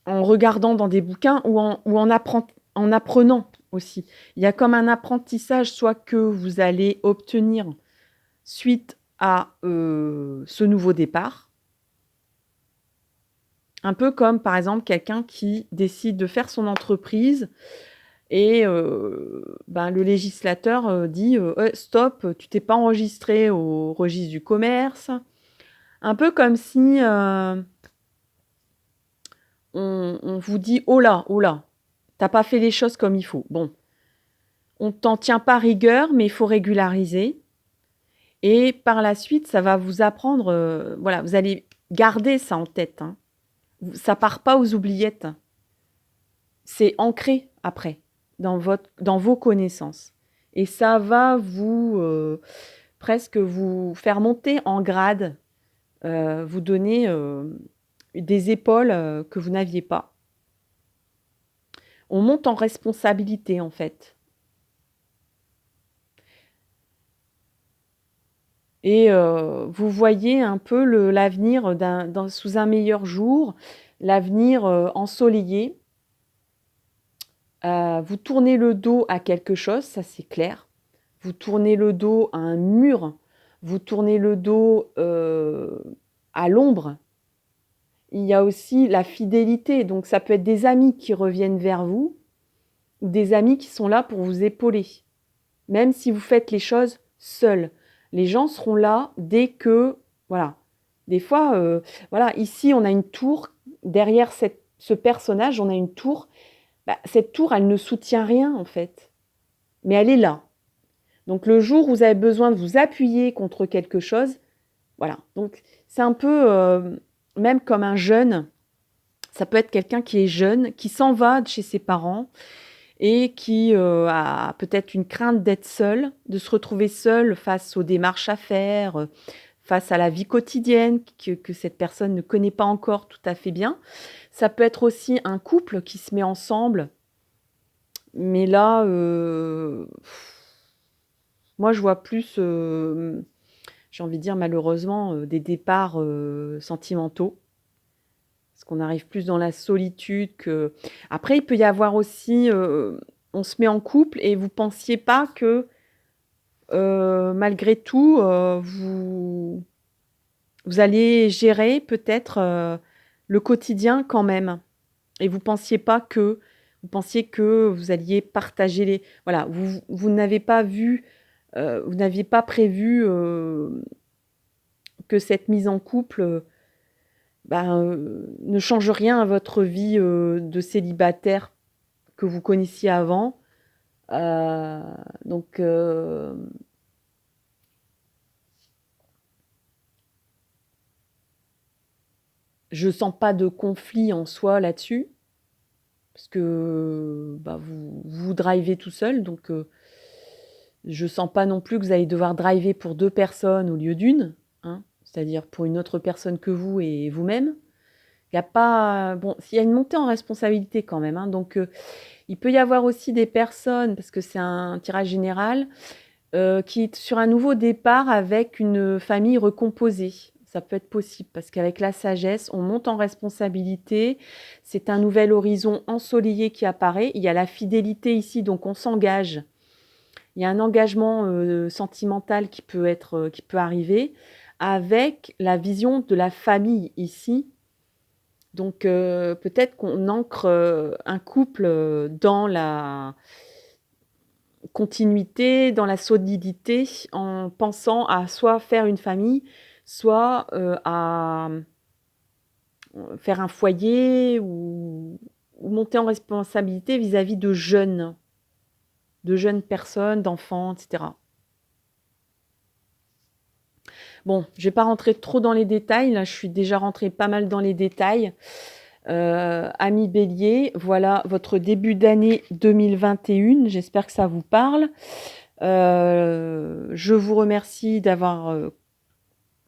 regardant dans des bouquins ou en apprenant aussi. Il y a comme un apprentissage, soit que vous allez obtenir suite à ce nouveau départ. Un peu comme, par exemple, quelqu'un qui décide de faire son entreprise et le législateur dit stop, tu t'es pas enregistré au registre du commerce. Un peu comme si on vous dit oh là, t'as pas fait les choses comme il faut. Bon, on t'en tient pas rigueur, mais il faut régulariser. Et par la suite, ça va vous apprendre, voilà, vous allez garder ça en tête, hein. Ça part pas aux oubliettes. C'est ancré après dans vos connaissances. Et ça va presque vous faire monter en grade, vous donner des épaules que vous n'aviez pas. On monte en responsabilité, en fait. Et vous voyez un peu l'avenir sous un meilleur jour, l'avenir ensoleillé. Vous tournez le dos à quelque chose, ça c'est clair. Vous tournez le dos à un mur, vous tournez le dos à l'ombre. Il y a aussi la fidélité, donc ça peut être des amis qui reviennent vers vous ou des amis qui sont là pour vous épauler. Même si vous faites les choses seuls, les gens seront là dès que, voilà. Des fois, voilà, ici on a une tour, derrière ce personnage, on a une tour. Bah, cette tour, elle ne soutient rien en fait, mais elle est là. Donc le jour où vous avez besoin de vous appuyer contre quelque chose, voilà. Donc c'est un peu, même comme un jeune, ça peut être quelqu'un qui est jeune, qui s'en va de chez ses parents et qui a peut-être une crainte d'être seul, de se retrouver seul face aux démarches à faire, face à la vie quotidienne que cette personne ne connaît pas encore tout à fait bien. Ça peut être aussi un couple qui se met ensemble, mais là, moi je vois plus, j'ai envie de dire malheureusement, des départs sentimentaux. Parce qu'on arrive plus dans la solitude que... Après, il peut y avoir aussi, on se met en couple et vous pensiez pas que malgré tout, vous allez gérer peut-être le quotidien quand même. Et vous pensiez que vous alliez partager les... Voilà, vous n'avez pas vu, vous n'aviez pas prévu que cette mise en couple ne change rien à votre vie de célibataire que vous connaissiez avant. Donc, je sens pas de conflit en soi là-dessus, parce que vous drivez tout seul, donc je sens pas non plus que vous allez devoir driver pour 2 personnes au lieu d'une, hein, c'est-à-dire pour une autre personne que vous et vous-même. Il y a pas... Bon, il y a une montée en responsabilité quand même, hein, donc il Il peut y avoir aussi des personnes, parce que c'est un tirage général, qui est sur un nouveau départ avec une famille recomposée. Ça peut être possible, parce qu'avec la sagesse, on monte en responsabilité. C'est un nouvel horizon ensoleillé qui apparaît. Il y a la fidélité ici, donc on s'engage. Il y a un engagement sentimental qui peut arriver avec la vision de la famille ici. Donc peut-être qu'on ancre un couple dans la continuité, dans la solidité, en pensant à soit faire une famille, soit à faire un foyer ou monter en responsabilité vis-à-vis de jeunes personnes, d'enfants, etc. Bon, je ne vais pas rentrer trop dans les détails, là je suis déjà rentrée pas mal dans les détails. Amis Bélier, voilà votre début d'année 2021, j'espère que ça vous parle. Je vous remercie d'avoir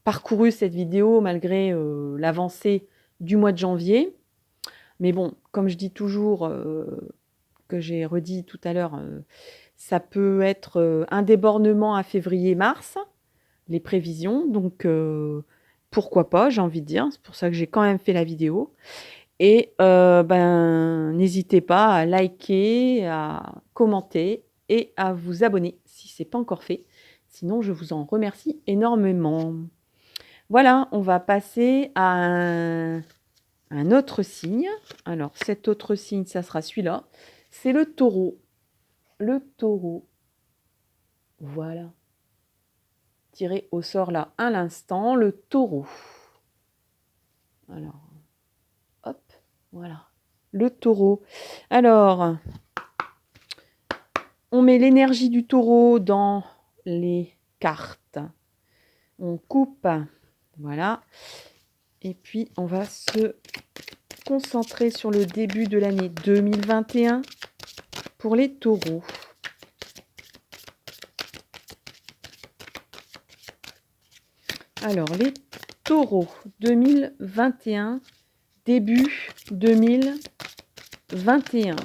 parcouru cette vidéo malgré l'avancée du mois de janvier. Mais bon, comme je dis toujours, que j'ai redit tout à l'heure, ça peut être un débordement à février-mars, les prévisions. Donc, pourquoi pas, j'ai envie de dire. C'est pour ça que j'ai quand même fait la vidéo. Et n'hésitez pas à liker, à commenter et à vous abonner si ce n'est pas encore fait. Sinon, je vous en remercie énormément. Voilà, on va passer à un autre signe. Alors, cet autre signe, ça sera celui-là. C'est le taureau. Le taureau. Voilà. Tiré au sort là à l'instant, le taureau. Alors, hop, voilà. Le taureau. Alors, on met l'énergie du taureau dans les cartes. On coupe, voilà. Et puis, on va se concentrer sur le début de l'année 2021 pour les taureaux. Alors, les taureaux 2021, début 2021.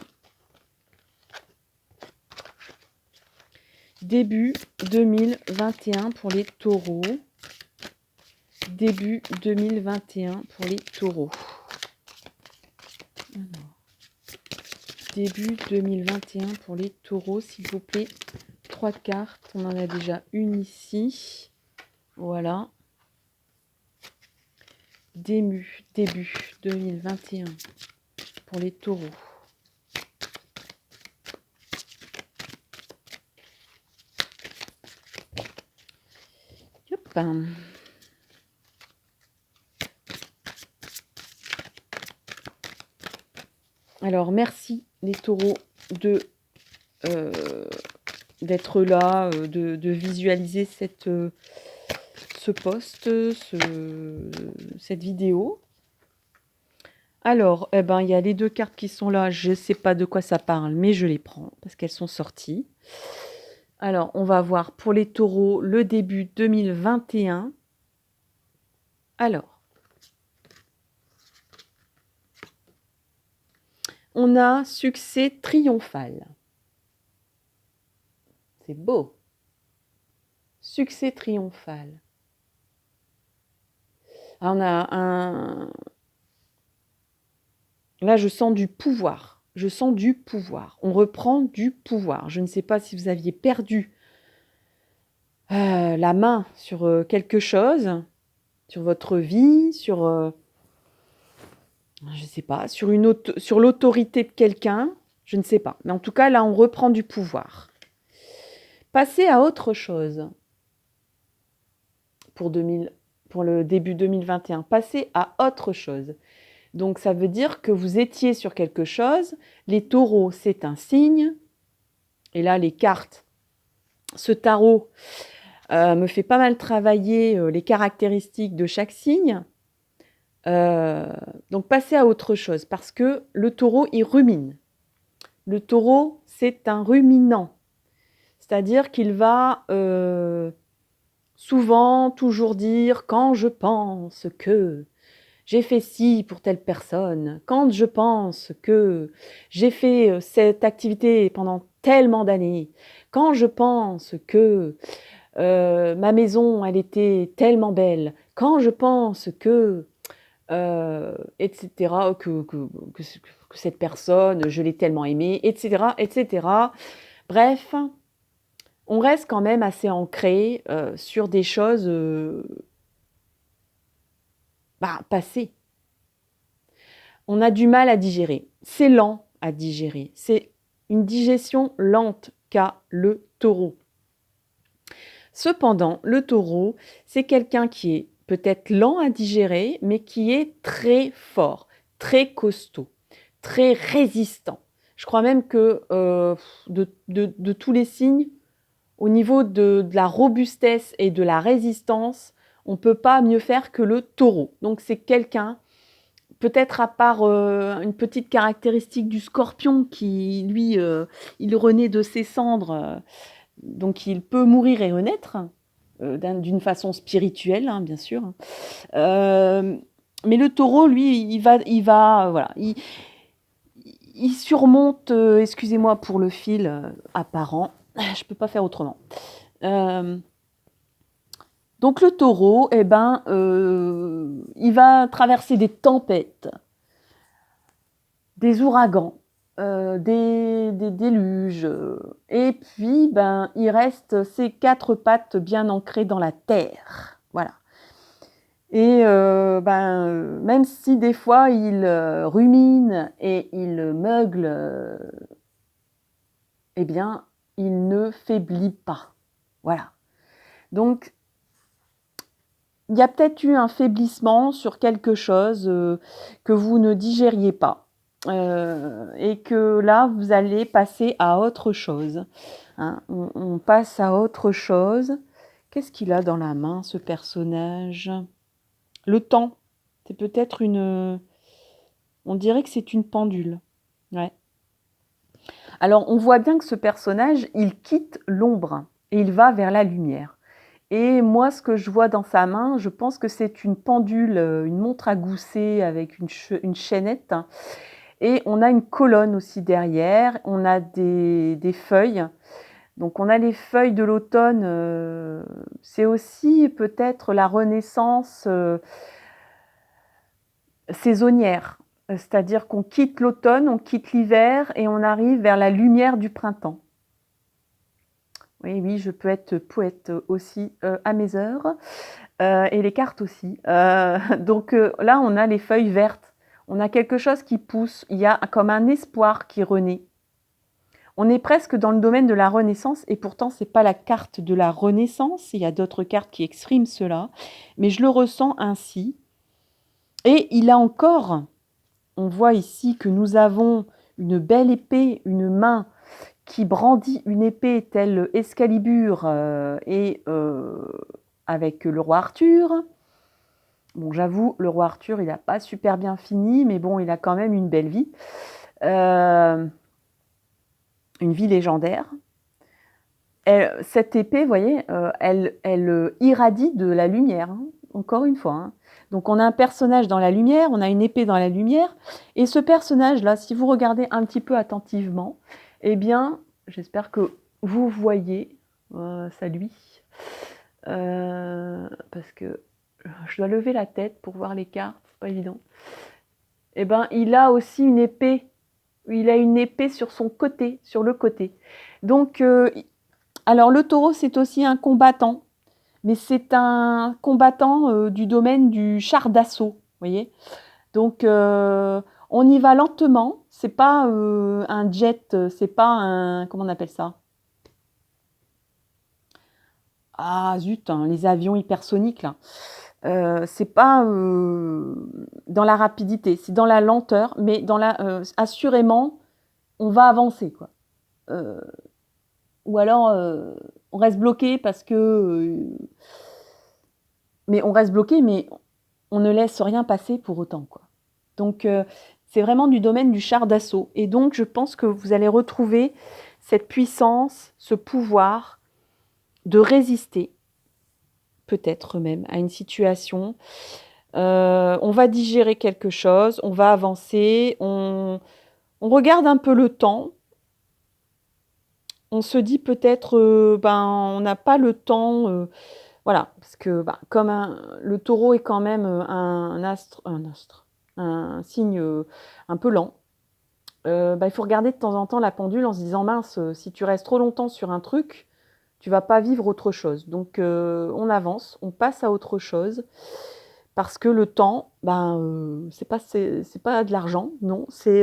Début 2021 pour les taureaux. Début 2021 pour les taureaux. Alors, début 2021 pour les taureaux, s'il vous plaît. 3 cartes, on en a déjà une ici. Voilà. Début 2021 pour les taureaux. Hop. Alors, merci les taureaux d'être là, de visualiser ce post, cette vidéo. Alors, il y a les 2 cartes qui sont là. Je ne sais pas de quoi ça parle, mais je les prends parce qu'elles sont sorties. Alors, on va voir pour les taureaux le début 2021. Alors, on a succès triomphal. C'est beau. Succès triomphal. Alors, on a un... Là, je sens du pouvoir. Je sens du pouvoir. On reprend du pouvoir. Je ne sais pas si vous aviez perdu la main sur quelque chose, sur votre vie, sur... je ne sais pas, sur l'autorité de quelqu'un. Je ne sais pas. Mais en tout cas, là, on reprend du pouvoir. Passez à autre chose pour le début 2021. Passez à autre chose. Donc, ça veut dire que vous étiez sur quelque chose. Les taureaux, c'est un signe. Et là, les cartes, ce tarot me fait pas mal travailler les caractéristiques de chaque signe. Donc, passez à autre chose parce que le taureau, il rumine. Le taureau, c'est un ruminant. C'est-à-dire qu'il va souvent toujours dire « quand je pense que… » j'ai fait ci pour telle personne, quand je pense que j'ai fait cette activité pendant tellement d'années, quand je pense que ma maison, elle était tellement belle, quand je pense que, etc., que cette personne, je l'ai tellement aimée, etc., etc. Bref, on reste quand même assez ancré sur des choses passées. On a du mal à digérer. C'est lent à digérer. C'est une digestion lente qu'a le taureau. Cependant, le taureau, c'est quelqu'un qui est peut-être lent à digérer, mais qui est très fort, très costaud, très résistant. Je crois même que de tous les signes, au niveau de la robustesse et de la résistance, on ne peut pas mieux faire que le taureau. Donc c'est quelqu'un, peut-être à part une petite caractéristique du scorpion qui, lui, il renaît de ses cendres, donc il peut mourir et renaître, d'une façon spirituelle, hein, bien sûr. Mais le taureau, lui, il va voilà, il surmonte, excusez-moi pour le fil apparent, je ne peux pas faire autrement. Donc le taureau, eh ben, il va traverser des tempêtes, des ouragans, des déluges, et puis ben, il reste ses quatre pattes bien ancrées dans la terre. Voilà. Et même si des fois il rumine et il meugle, eh bien, il ne faiblit pas. Voilà. Donc, il y a peut-être eu un faiblissement sur quelque chose que vous ne digériez pas. Et que là, vous allez passer à autre chose. Hein. On passe à autre chose. Qu'est-ce qu'il a dans la main, ce personnage? Le temps. C'est peut-être une... On dirait que c'est une pendule. Ouais. Alors, on voit bien que ce personnage, il quitte l'ombre et il va vers la lumière. Et moi, ce que je vois dans sa main, je pense que c'est une pendule, une montre à gousset avec une chaînette. Et on a une colonne aussi derrière. On a des feuilles. Donc, on a les feuilles de l'automne. C'est aussi peut-être la renaissance saisonnière. C'est-à-dire qu'on quitte l'automne, on quitte l'hiver et on arrive vers la lumière du printemps. Oui, oui, je peux être poète aussi à mes heures, et les cartes aussi. Donc là, on a les feuilles vertes, on a quelque chose qui pousse, il y a comme un espoir qui renaît. On est presque dans le domaine de la renaissance, et pourtant, ce n'est pas la carte de la renaissance, il y a d'autres cartes qui expriment cela, mais je le ressens ainsi. Et il a encore, on voit ici que nous avons une belle épée, une main qui brandit une épée telle Excalibur et avec le roi Arthur. Bon, j'avoue, le roi Arthur, il n'a pas super bien fini, mais bon, il a quand même une belle vie. Une vie légendaire. Cette épée, vous voyez, elle irradie de la lumière, hein, encore une fois. Hein. Donc on a un personnage dans la lumière, on a une épée dans la lumière, et ce personnage-là, si vous regardez un petit peu attentivement, eh bien, j'espère que vous voyez, ça lui, parce que je dois lever la tête pour voir les cartes, c'est pas évident. Eh bien, il a aussi une épée, il a une épée sur son côté, sur le côté. Donc, alors le taureau, c'est aussi un combattant, mais c'est un combattant du domaine du char d'assaut, vous voyez. Donc, on y va lentement, c'est pas un jet, c'est pas un... Comment on appelle ça? Ah zut, hein, les avions hypersoniques, là. C'est pas dans la rapidité, c'est dans la lenteur, mais assurément, on va avancer, quoi. Ou alors, on reste bloqué parce que... mais on reste bloqué, mais on ne laisse rien passer pour autant, quoi. Donc, c'est vraiment du domaine du char d'assaut. Et donc, je pense que vous allez retrouver cette puissance, ce pouvoir de résister, peut-être même, à une situation. On va digérer quelque chose, on va avancer, on regarde un peu le temps. On se dit peut-être, ben, on n'a pas le temps, voilà, parce que, bah, comme le taureau est quand même, un signe, un peu lent, bah, il faut regarder de temps en temps la pendule en se disant: «Mince, si tu restes trop longtemps sur un truc, tu vas pas vivre autre chose». Donc on avance, on passe à autre chose parce que le temps, ben, c'est pas de l'argent, non, c'est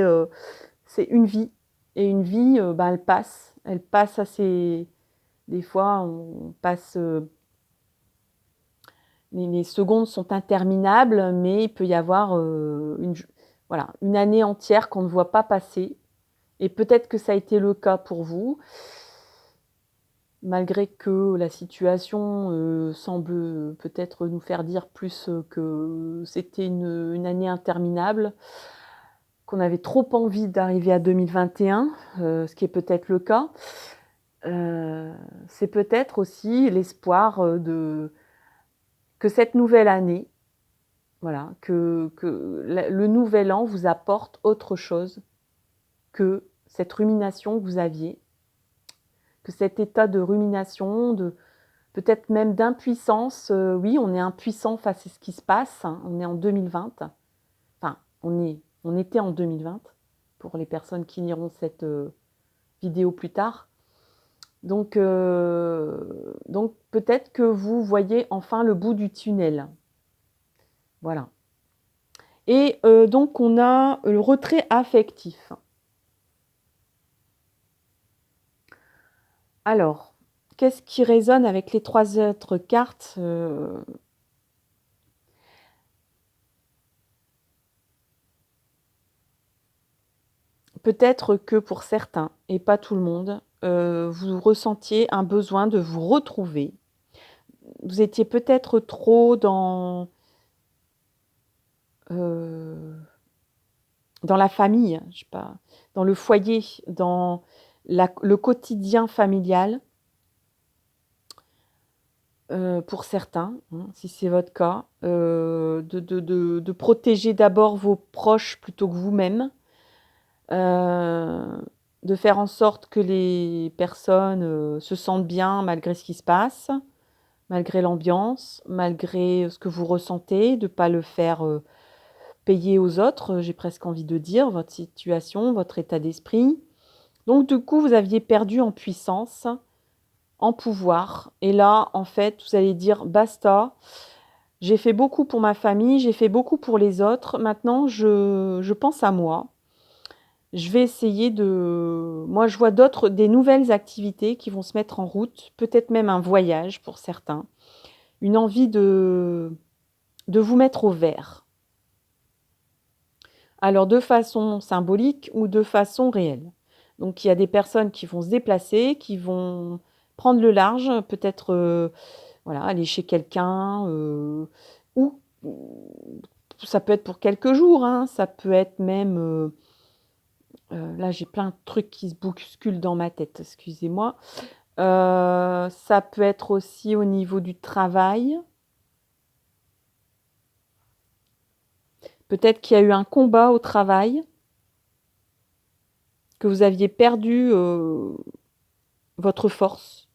une vie et une vie, bah, elle passe assez des fois on passe, les secondes sont interminables, mais il peut y avoir, voilà, une année entière qu'on ne voit pas passer et peut-être que ça a été le cas pour vous. Malgré que la situation, semble, peut-être nous faire dire plus, que c'était une année interminable, qu'on avait trop envie d'arriver à 2021, ce qui est peut-être le cas. Heu, c'est peut-être aussi l'espoir, de que cette nouvelle année, voilà, que le nouvel an vous apporte autre chose que cette rumination que vous aviez, que cet état de rumination, de peut-être même d'impuissance. Oui, on est impuissant face à ce qui se passe, hein, on est en 2020. Enfin, on était en 2020 pour les personnes qui liront cette, vidéo plus tard. Donc peut-être que vous voyez enfin le bout du tunnel. Voilà. Et donc on a le retrait affectif. Alors, qu'est-ce qui résonne avec les 3 autres cartes? Peut-être que pour certains, et pas tout le monde, vous ressentiez un besoin de vous retrouver. Vous étiez peut-être trop heu, dans la famille, je sais pas, dans le foyer, dans le quotidien familial, pour certains, hein, si c'est votre cas, de protéger d'abord vos proches plutôt que vous-même, de faire en sorte que les personnes, se sentent bien malgré ce qui se passe, malgré l'ambiance, malgré ce que vous ressentez, de pas le faire, payer aux autres, j'ai presque envie de dire, votre situation, votre état d'esprit. Donc du coup, vous aviez perdu en puissance, en pouvoir et là, en fait, vous allez dire: «Basta, j'ai fait beaucoup pour ma famille, j'ai fait beaucoup pour les autres, maintenant je pense à moi. Je vais essayer de». Moi, je vois des nouvelles activités qui vont se mettre en route, peut-être même un voyage pour certains, une envie de vous mettre au vert. Alors de façon symbolique ou de façon réelle. Donc il y a des personnes qui vont se déplacer, qui vont prendre le large, peut-être, voilà, aller chez quelqu'un, ou ça peut être pour quelques jours, hein, ça peut être même, là j'ai plein de trucs qui se bousculent dans ma tête, excusez-moi. Ça peut être aussi au niveau du travail. Peut-être qu'il y a eu un combat au travail, que vous aviez perdu, votre force,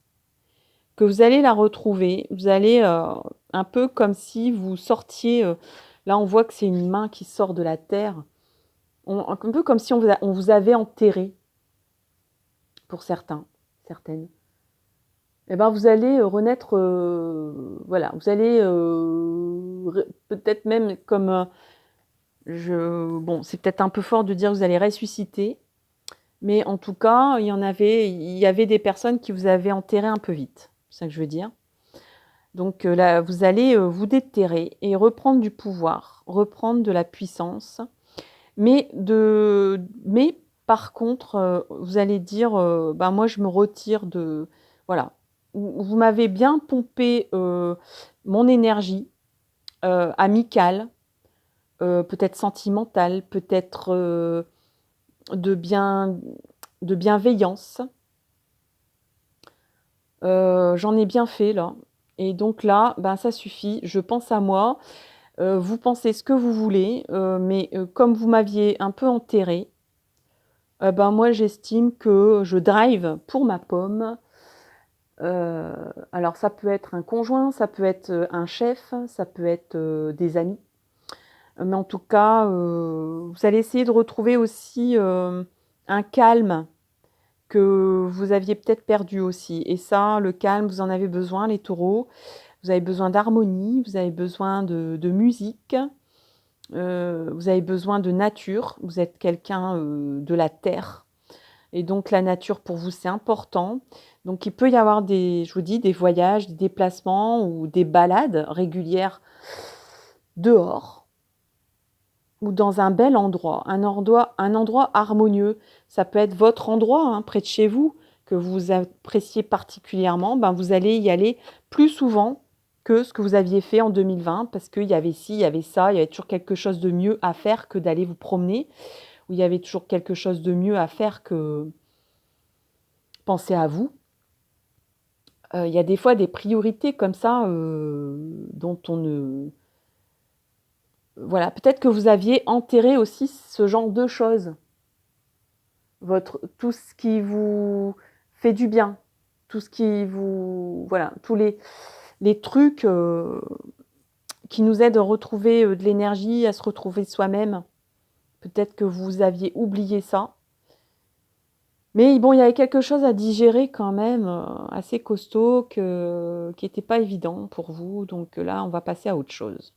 que vous allez la retrouver. Vous allez, un peu comme si vous sortiez, là on voit que c'est une main qui sort de la terre. Un peu comme si on vous avait enterré, pour certains, certaines. Et ben, vous allez, renaître, voilà, vous allez, ré peut-être même comme, bon, c'est peut-être un peu fort de dire que vous allez ressusciter, mais en tout cas, il y avait des personnes qui vous avaient enterré un peu vite. C'est ça que je veux dire. Donc, là, vous allez, vous déterrer et reprendre du pouvoir, reprendre de la puissance, mais par contre, vous allez dire, «Ben, moi, je me retire de». Voilà. Vous m'avez bien pompé, mon énergie, amicale, peut-être sentimentale, peut-être, de bien de bienveillance. J'en ai bien fait là et donc là, ben, ça suffit. Je pense à moi, Vous pensez ce que vous voulez, mais comme vous m'aviez un peu enterré, ben moi j'estime que je drive pour ma pomme. Alors ça peut être un conjoint, ça peut être un chef, ça peut être des amis. Mais en tout cas, vous allez essayer de retrouver aussi un calme que vous aviez peut-être perdu aussi. Et ça, le calme, vous en avez besoin, les taureaux. Vous avez besoin d'harmonie, vous avez besoin de musique, vous avez besoin de nature. Vous êtes quelqu'un de la terre. Et donc la nature pour vous, c'est important. Donc il peut y avoir des, je vous dis, des voyages, des déplacements ou des balades régulières dehors ou dans un bel endroit, un endroit harmonieux. Ça peut être votre endroit, hein, près de chez vous, que vous appréciez particulièrement. Ben, vous allez y aller plus souvent que ce que vous aviez fait en 2020, parce qu'il y avait ci, il y avait ça, il y avait toujours quelque chose de mieux à faire que d'aller vous promener, ou il y avait toujours quelque chose de mieux à faire que penser à vous. Il y a des fois des priorités comme ça dont on ne... Voilà, peut-être que vous aviez enterré aussi ce genre de choses. Tout ce qui vous fait du bien, tout ce qui vous... Voilà, tous les trucs qui nous aident à retrouver de l'énergie, à se retrouver soi-même. Peut-être que vous aviez oublié ça. Mais bon, il y avait quelque chose à digérer quand même, assez costaud, qui n'était pas évident pour vous. Donc là, on va passer à autre chose.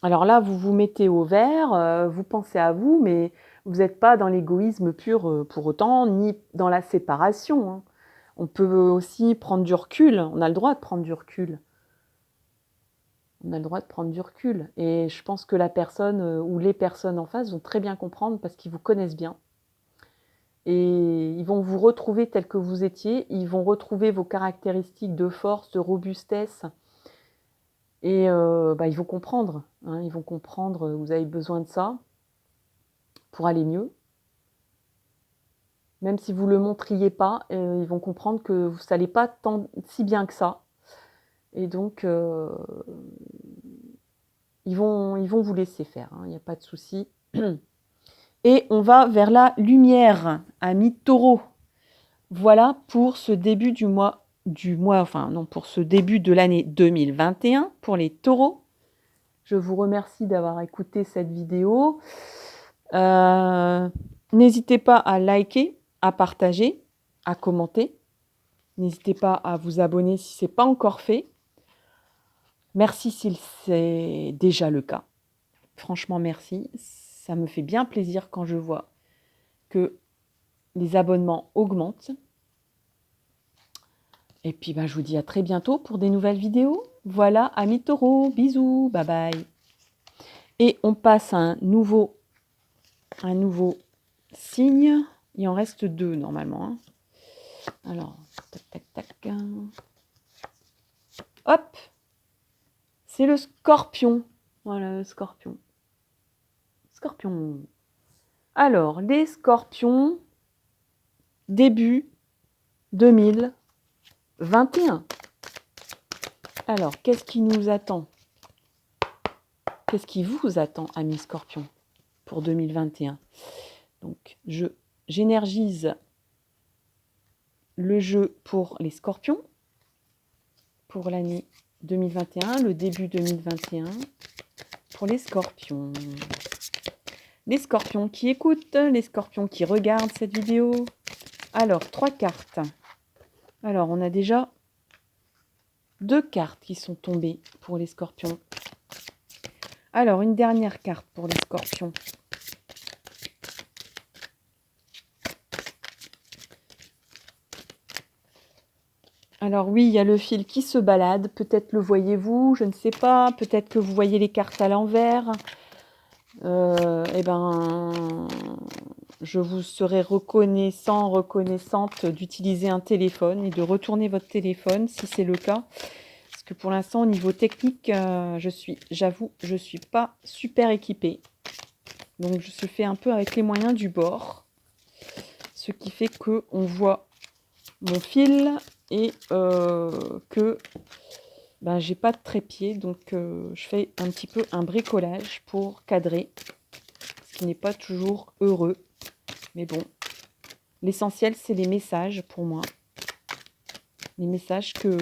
Alors là, vous vous mettez au vert, vous pensez à vous, mais vous n'êtes pas dans l'égoïsme pur pour autant, ni dans la séparation, hein. On peut aussi prendre du recul, on a le droit de prendre du recul. On a le droit de prendre du recul. Et je pense que la personne ou les personnes en face vont très bien comprendre parce qu'ils vous connaissent bien. Et ils vont vous retrouver tel que vous étiez, ils vont retrouver vos caractéristiques de force, de robustesse. Et ils vont comprendre, hein, ils vont comprendre, vous avez besoin de ça pour aller mieux. Même si vous ne le montriez pas, ils vont comprendre que vous n'allez pas si bien que ça. Et donc, ils vont vous laisser faire, hein, il n'y a pas de souci. Et on va vers la lumière, amis taureaux. Voilà pour ce début pour ce début de l'année 2021 pour les taureaux. Je vous remercie d'avoir écouté cette vidéo. N'hésitez pas à liker, à partager, à commenter. N'hésitez pas à vous abonner si ce n'est pas encore fait. Merci si c'est déjà le cas. Franchement, merci. Ça me fait bien plaisir quand je vois que les abonnements augmentent. Et puis, je vous dis à très bientôt pour des nouvelles vidéos. Voilà, amis taureaux, bisous, bye bye. Et on passe à un nouveau signe. Il en reste 2 normalement, hein. Alors, tac, tac, tac. Hop, c'est le scorpion. Voilà, le scorpion. Scorpion. Alors, les scorpions, début 2021. Alors, qu'est-ce qui nous attend? Qu'est-ce qui vous attend, amis scorpions, pour 2021? Donc, j'énergise le jeu pour les scorpions, pour l'année 2021, le début 2021, pour les scorpions. Les scorpions qui écoutent, les scorpions qui regardent cette vidéo. Alors, 3 cartes. Alors, on a déjà 2 cartes qui sont tombées pour les scorpions. Alors, une dernière carte pour les scorpions. Alors oui, il y a le fil qui se balade. Peut-être le voyez-vous, je ne sais pas. Peut-être que vous voyez les cartes à l'envers. Je vous serais reconnaissante d'utiliser un téléphone et de retourner votre téléphone si c'est le cas. Parce que pour l'instant, au niveau technique, j'avoue, je ne suis pas super équipée. Donc, je fais un peu avec les moyens du bord. Ce qui fait qu'on voit mon fil et que j'ai pas de trépied, donc je fais un petit peu un bricolage pour cadrer, ce qui n'est pas toujours heureux, mais bon, l'essentiel c'est les messages pour moi, les messages que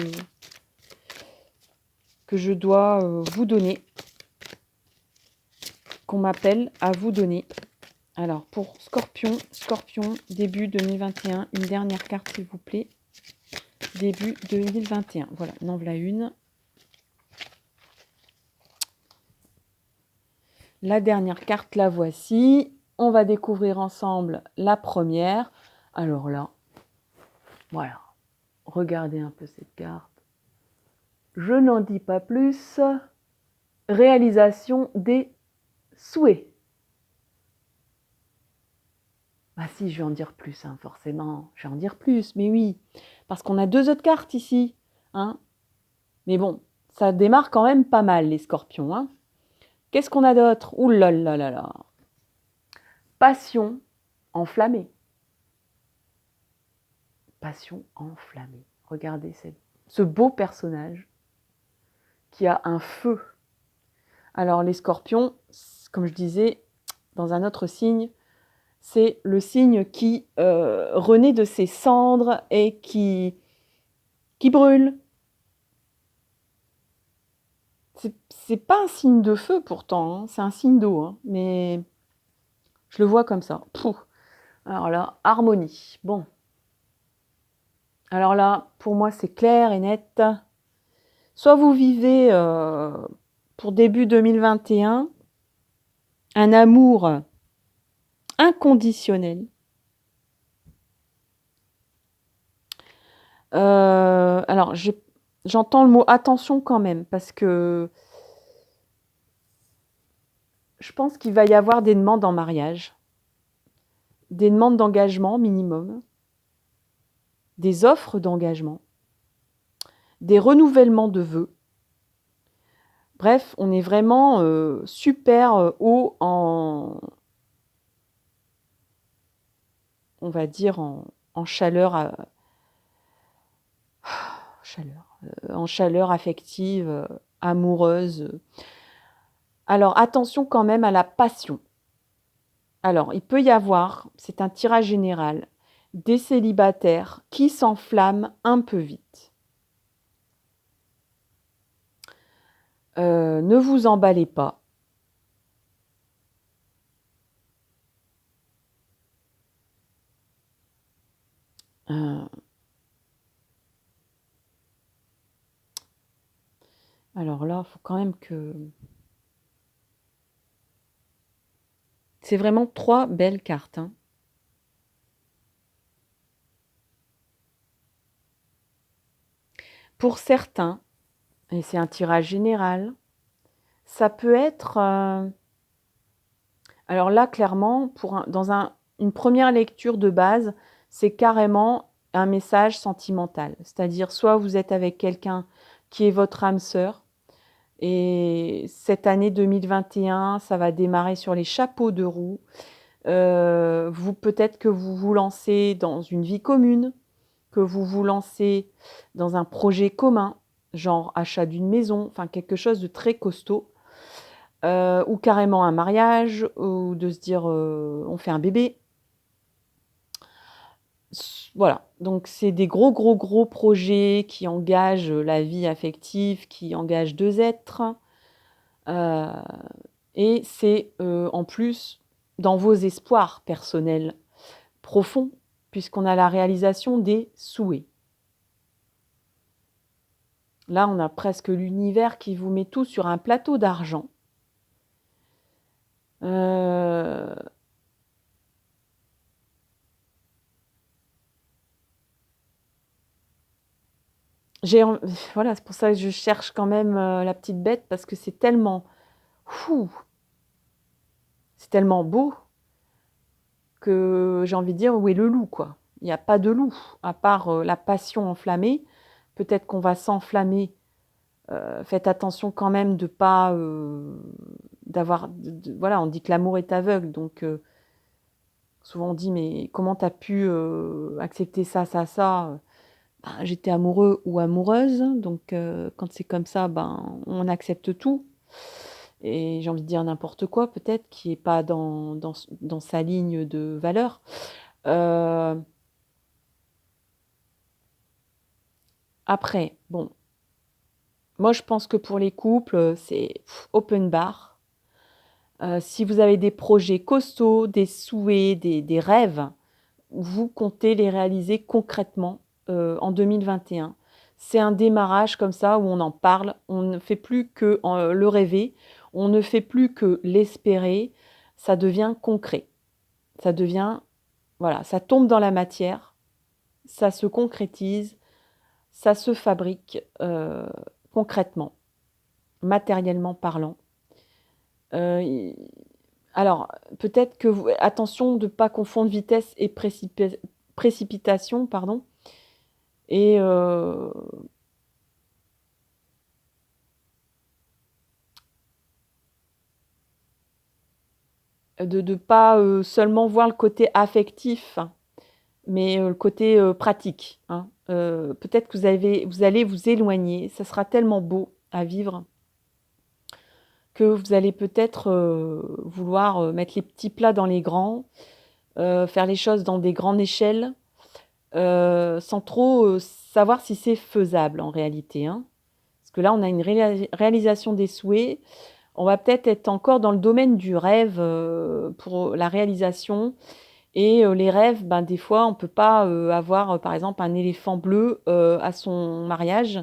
je dois vous donner, qu'on m'appelle à vous donner. Alors pour Scorpion, début 2021, une dernière carte s'il vous plaît. Début 2021, voilà, en voilà une. La dernière carte, la voici. On va découvrir ensemble la première. Alors là, voilà, regardez un peu cette carte. Je n'en dis pas plus. Réalisation des souhaits. Ah si, je vais en dire plus, hein, forcément. Je vais en dire plus, mais oui. Parce qu'on a 2 autres cartes ici. Hein. Mais bon, ça démarre quand même pas mal, les scorpions. Hein. Qu'est-ce qu'on a d'autre? Ouh là là là là. Passion enflammée. Passion enflammée. Regardez ce beau personnage qui a un feu. Alors les scorpions, comme je disais, dans un autre signe, c'est le signe qui renaît de ses cendres et qui brûle. C'est pas un signe de feu pourtant, hein, c'est un signe d'eau, hein, mais je le vois comme ça. Pouh. Alors là, harmonie. Bon. Alors là, pour moi, c'est clair et net. Soit vous vivez pour début 2021 un amour inconditionnel. Alors, j'entends le mot attention quand même, parce que je pense qu'il va y avoir des demandes en mariage, des demandes d'engagement minimum, des offres d'engagement, des renouvellements de vœux. Bref, on est vraiment super haut en, on va dire, en chaleur, en chaleur affective, amoureuse. Alors, attention quand même à la passion. Alors, il peut y avoir, c'est un tirage général, des célibataires qui s'enflamment un peu vite. Ne vous emballez pas. Alors là, il faut quand même que... C'est vraiment 3 belles cartes. Hein. Pour certains, et c'est un tirage général, ça peut être... alors là, clairement, dans une première lecture de base, c'est carrément un message sentimental. C'est-à-dire, soit vous êtes avec quelqu'un qui est votre âme sœur, et cette année 2021, ça va démarrer sur les chapeaux de roue. Peut-être que vous vous lancez dans une vie commune, que vous vous lancez dans un projet commun, genre achat d'une maison, enfin quelque chose de très costaud, ou carrément un mariage, ou de se dire on fait un bébé. Voilà, donc c'est des gros projets qui engagent la vie affective, qui engagent 2 êtres. Et c'est en plus dans vos espoirs personnels profonds, puisqu'on a la réalisation des souhaits. Là, on a presque l'univers qui vous met tout sur un plateau d'argent. Voilà, c'est pour ça que je cherche quand même la petite bête, parce que c'est tellement... c'est tellement beau que j'ai envie de dire où est le loup, quoi. Il n'y a pas de loup, à part la passion enflammée. Peut-être qu'on va s'enflammer. Faites attention quand même de pas d'avoir... voilà, on dit que l'amour est aveugle, donc souvent on dit mais comment tu as pu accepter ça, ça, ça? j'étais amoureux ou amoureuse. Donc, quand c'est comme ça, on accepte tout. Et j'ai envie de dire n'importe quoi, peut-être, qui est pas dans sa ligne de valeur. Heu, Après, bon, moi, je pense que pour les couples, c'est open bar. Si vous avez des projets costauds, des souhaits, des rêves, vous comptez les réaliser concrètement, en 2021. C'est un démarrage comme ça où on en parle, on ne fait plus que le rêver, on ne fait plus que l'espérer, ça devient concret. Ça devient voilà, ça tombe dans la matière, ça se concrétise, ça se fabrique, concrètement, matériellement parlant. I Alors, peut-être que vous attention de ne pas confondre vitesse et précipitation, pardon et de ne pas, seulement voir le côté affectif, mais le côté, pratique, hein. Peut-être que vous allez vous éloigner, ça sera tellement beau à vivre que vous allez peut-être, vouloir, mettre les petits plats dans les grands, faire les choses dans des grandes échelles, sans trop, savoir si c'est faisable en réalité, hein. Parce que là, on a une réalisation des souhaits. On va peut-être être encore dans le domaine du rêve, pour la réalisation et les rêves, des fois, on peut pas, avoir, par exemple, un éléphant bleu, à son mariage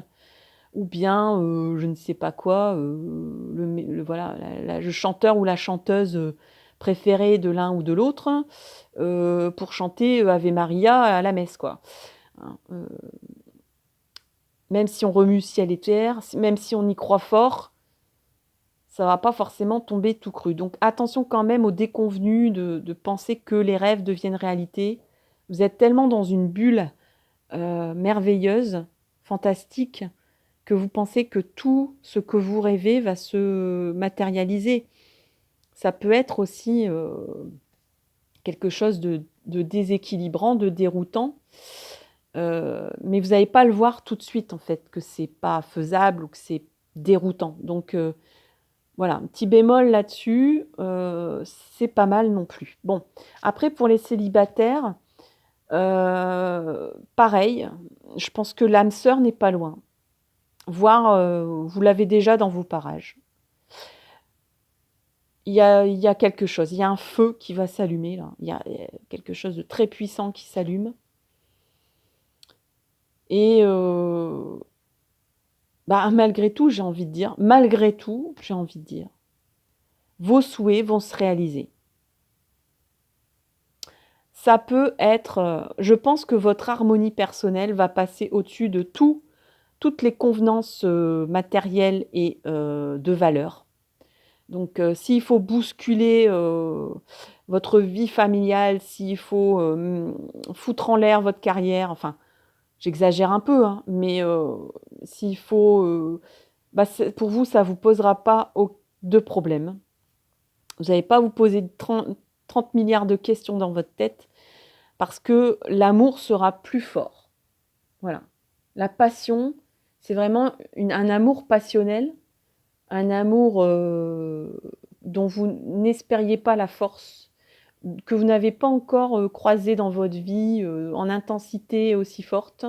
ou bien, je ne sais pas quoi, le voilà, le chanteur ou la chanteuse, préférée de l'un ou de l'autre, pour chanter, Ave Maria à la messe, quoi, hein, même si on remue ciel et terre, même si on y croit fort, ça va pas forcément tomber tout cru. Donc attention quand même aux déconvenues de penser que les rêves deviennent réalité. Vous êtes tellement dans une bulle, merveilleuse, fantastique, que vous pensez que tout ce que vous rêvez va se matérialiser. Ça peut être aussi, quelque chose de déséquilibrant, de déroutant, mais vous n'allez pas le voir tout de suite en fait, que c'est pas faisable ou que c'est déroutant. Donc voilà, un petit bémol là-dessus, c'est pas mal non plus. Bon, après pour les célibataires, pareil, je pense que l'âme sœur n'est pas loin, voire, vous l'avez déjà dans vos parages. Il y a quelque chose, il y a un feu qui va s'allumer là, il y a, quelque chose de très puissant qui s'allume et malgré tout, j'ai envie de dire, vos souhaits vont se réaliser. Ça peut être, je pense que votre harmonie personnelle va passer au-dessus de toutes les convenances, matérielles et de valeurs. Donc s'il faut bousculer, votre vie familiale, s'il faut, foutre en l'air votre carrière, enfin, j'exagère un peu, hein, mais s'il faut, c'est pour vous, ça ne vous posera pas de problème. Vous n'allez pas vous poser 30 milliards de questions dans votre tête parce que l'amour sera plus fort. Voilà. La passion, c'est vraiment un amour passionnel, un amour, dont vous n'espériez pas la force, que vous n'avez pas encore, croisé dans votre vie, en intensité aussi forte.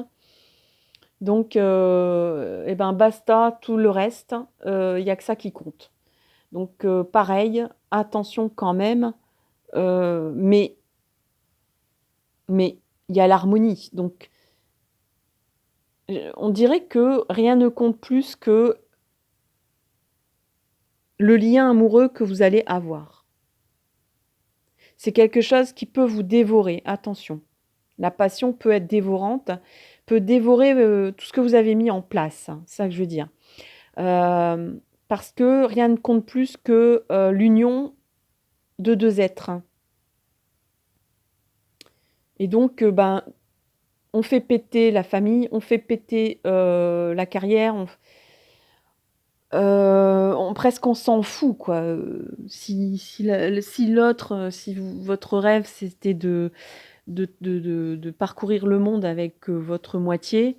Donc basta tout le reste, il y a que ça qui compte. Donc pareil, attention quand même, mais il y a l'harmonie. Donc on dirait que rien ne compte plus que le lien amoureux que vous allez avoir. C'est quelque chose qui peut vous dévorer, attention. La passion peut être dévorante, peut dévorer, tout ce que vous avez mis en place, hein, c'est ça que je veux dire. Parce que rien ne compte plus que, l'union de 2 êtres, hein. Et donc on fait péter la famille, on fait péter, la carrière, presque on s'en fout, quoi. Si l'autre, si votre rêve c'était de parcourir le monde avec votre moitié,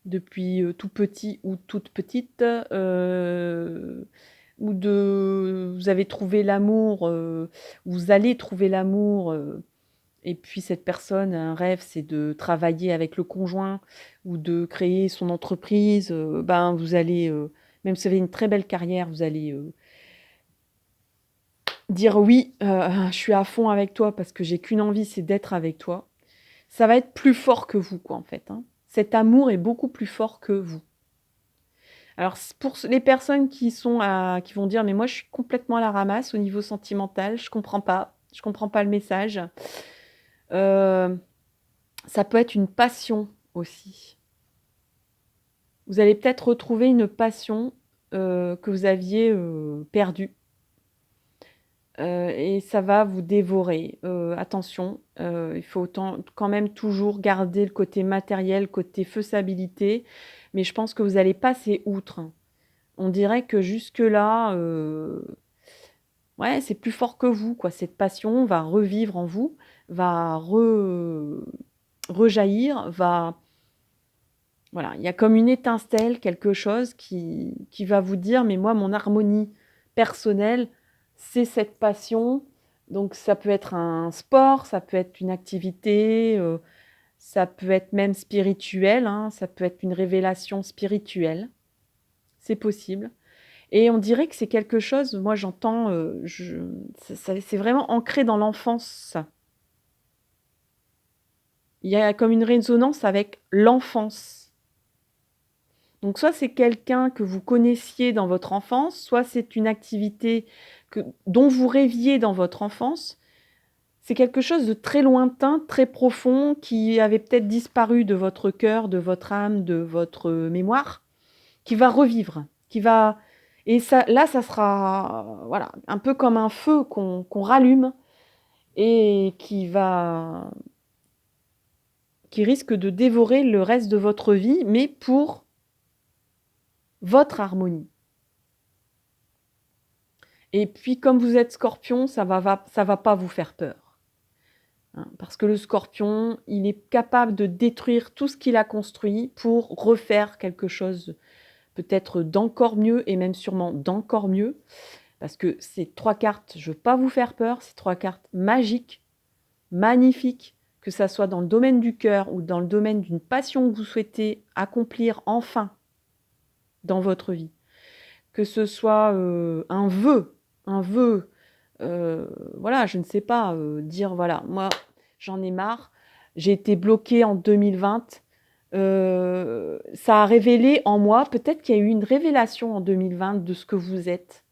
depuis tout petit ou toute petite, ou vous avez trouvé l'amour, vous allez trouver l'amour, et puis cette personne a un rêve, c'est de travailler avec le conjoint ou de créer son entreprise, ben vous allez, même si vous avez une très belle carrière, vous allez dire oui, je suis à fond avec toi parce que j'ai qu'une envie, c'est d'être avec toi. Ça va être plus fort que vous, quoi, en fait. Hein. Cet amour est beaucoup plus fort que vous. Alors, pour les personnes qui vont dire, mais moi, je suis complètement à la ramasse au niveau sentimental, je comprends pas le message. Ça peut être une passion aussi. Vous allez peut-être retrouver une passion que vous aviez perdue. Et ça va vous dévorer. Attention, il faut quand même toujours garder le côté matériel, le côté faisabilité, mais je pense que vous allez passer outre. On dirait que jusque-là, ouais, c'est plus fort que vous, quoi. Cette passion va revivre en vous, va rejaillir, voilà, il y a comme une étincelle, quelque chose qui va vous dire: «Mais moi, mon harmonie personnelle, c'est cette passion». Donc ça peut être un sport, ça peut être une activité, ça peut être même spirituel, hein, ça peut être une révélation spirituelle. C'est possible et on dirait que c'est quelque chose, moi j'entends, c'est vraiment ancré dans l'enfance, ça. Il y a comme une résonance avec l'enfance. Donc soit c'est quelqu'un que vous connaissiez dans votre enfance, soit c'est une activité dont vous rêviez dans votre enfance. C'est quelque chose de très lointain, très profond, qui avait peut-être disparu de votre cœur, de votre âme, de votre mémoire, qui va revivre, qui va... Et ça, là, ça sera voilà, un peu comme un feu qu'on rallume et qui risque de dévorer le reste de votre vie, mais pour votre harmonie. Et puis, comme vous êtes scorpion, ça va pas vous faire peur. Hein, parce que le scorpion, il est capable de détruire tout ce qu'il a construit pour refaire quelque chose peut-être d'encore mieux et même sûrement d'encore mieux. Parce que ces 3 cartes, je ne veux pas vous faire peur, ces 3 cartes magiques, magnifiques, que ça soit dans le domaine du cœur ou dans le domaine d'une passion que vous souhaitez accomplir enfin dans votre vie. Que ce soit un vœu, voilà, je ne sais pas, dire voilà, moi j'en ai marre, j'ai été bloquée en 2020, ça a révélé en moi, peut-être qu'il y a eu une révélation en 2020 de ce que vous êtes.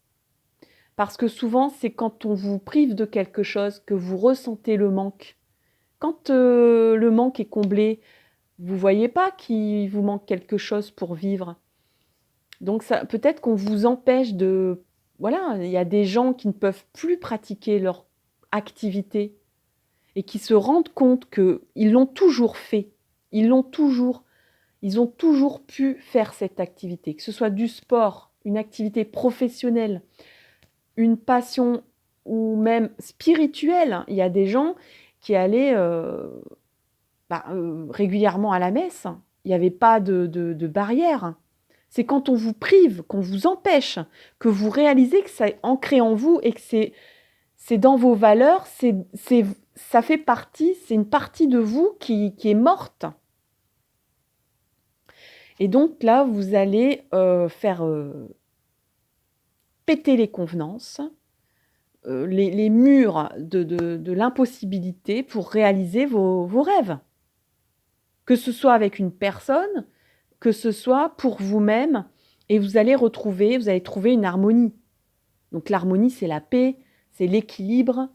Parce que souvent, c'est quand on vous prive de quelque chose que vous ressentez le manque. Quand le manque est comblé, vous voyez pas qu'il vous manque quelque chose pour vivre. Donc ça, peut-être qu'on vous empêche de... Voilà, il y a des gens qui ne peuvent plus pratiquer leur activité et qui se rendent compte qu'ils l'ont toujours fait. Ils ont toujours pu faire cette activité, que ce soit du sport, une activité professionnelle, une passion ou même spirituelle. Il y a des gens qui allaient régulièrement à la messe. Il n'y avait pas de barrière. C'est quand on vous prive, qu'on vous empêche, que vous réalisez que ça est ancré en vous et que c'est dans vos valeurs, ça fait partie, c'est une partie de vous qui est morte. Et donc là, vous allez faire péter les convenances, les murs de l'impossibilité pour réaliser vos rêves. Que ce soit avec une personne, que ce soit pour vous-même, et vous allez trouver une harmonie. Donc l'harmonie, c'est la paix, c'est l'équilibre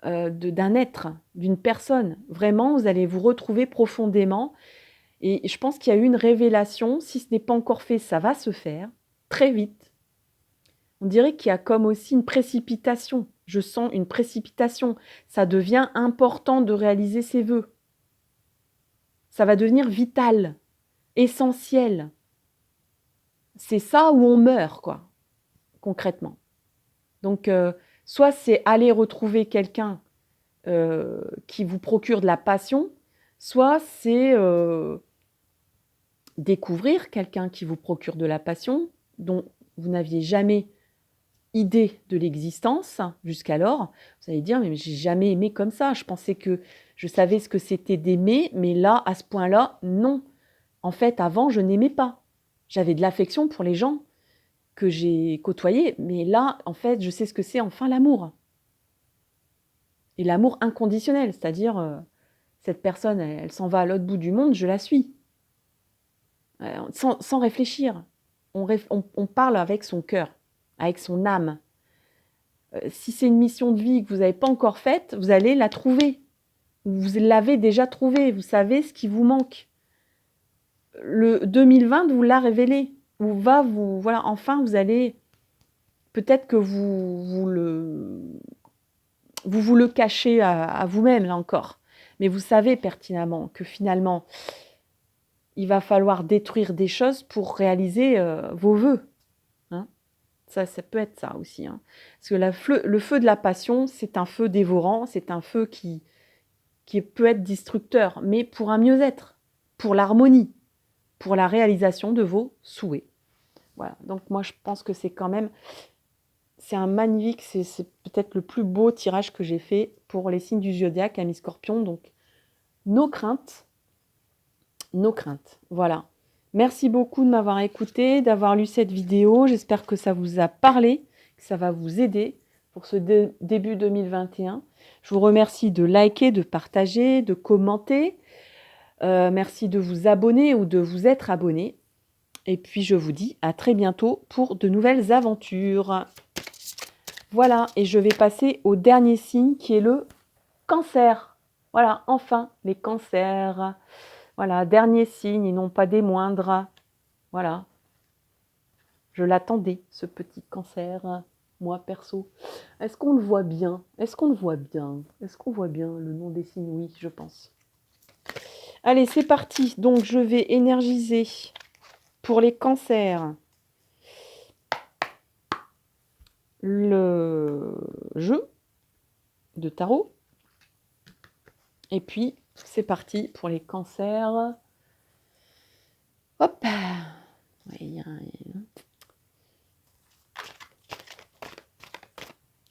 d'un être, d'une personne. Vraiment, vous allez vous retrouver profondément. Et je pense qu'il y a eu une révélation. Si ce n'est pas encore fait, ça va se faire très vite. On dirait qu'il y a comme aussi une précipitation. Je sens une précipitation. Ça devient important de réaliser ses vœux. Ça va devenir vital, essentiel. c'est ça où on meurt, quoi, concrètement. Donc, soit c'est aller retrouver quelqu'un qui vous procure de la passion, soit c'est découvrir quelqu'un qui vous procure de la passion, dont vous n'aviez jamais idée de l'existence jusqu'alors. Vous allez dire, mais j'ai jamais aimé comme ça. Je pensais que je savais ce que c'était d'aimer, mais là, à ce point-là, non. En fait, avant, je n'aimais pas. J'avais de l'affection pour les gens que j'ai côtoyés, mais là, en fait, je sais ce que c'est enfin l'amour. Et l'amour inconditionnel, c'est-à-dire, cette personne, elle s'en va à l'autre bout du monde, je la suis. Sans réfléchir. On parle avec son cœur, avec son âme. Si c'est une mission de vie que vous n'avez pas encore faite, vous allez la trouver. Vous l'avez déjà trouvée, vous savez ce qui vous manque. Le 2020 vous l'a révélé. Voilà, enfin, vous allez... Peut-être que vous le cachez à vous-même, là encore. Mais vous savez pertinemment que finalement, il va falloir détruire des choses pour réaliser vos vœux. Hein, ça peut être ça aussi. Hein. Parce que le feu de la passion, c'est un feu dévorant, c'est un feu qui peut être destructeur, mais pour un mieux-être, pour l'harmonie, pour la réalisation de vos souhaits. Voilà, donc moi je pense que c'est quand même... C'est un magnifique, c'est peut-être le plus beau tirage que j'ai fait pour les signes du zodiaque, amis Scorpion. Donc, nos craintes, voilà. Merci beaucoup de m'avoir écouté, d'avoir lu cette vidéo. J'espère que ça vous a parlé, que ça va vous aider pour ce début 2021. Je vous remercie de liker, de partager, de commenter. Merci de vous abonner ou de vous être abonné. Et puis, je vous dis à très bientôt pour de nouvelles aventures. Voilà, et je vais passer au dernier signe qui est le Cancer. Voilà, enfin, les cancers. Voilà, dernier signe, et non pas des moindres. Voilà. Je l'attendais, ce petit Cancer, moi perso. Est-ce qu'on le voit bien? Est-ce qu'on voit bien le nom des signes? Oui, je pense. Allez, c'est parti. Donc, je vais énergiser pour les cancers le jeu de tarot. Et puis, c'est parti pour les cancers. Hop. Ouais,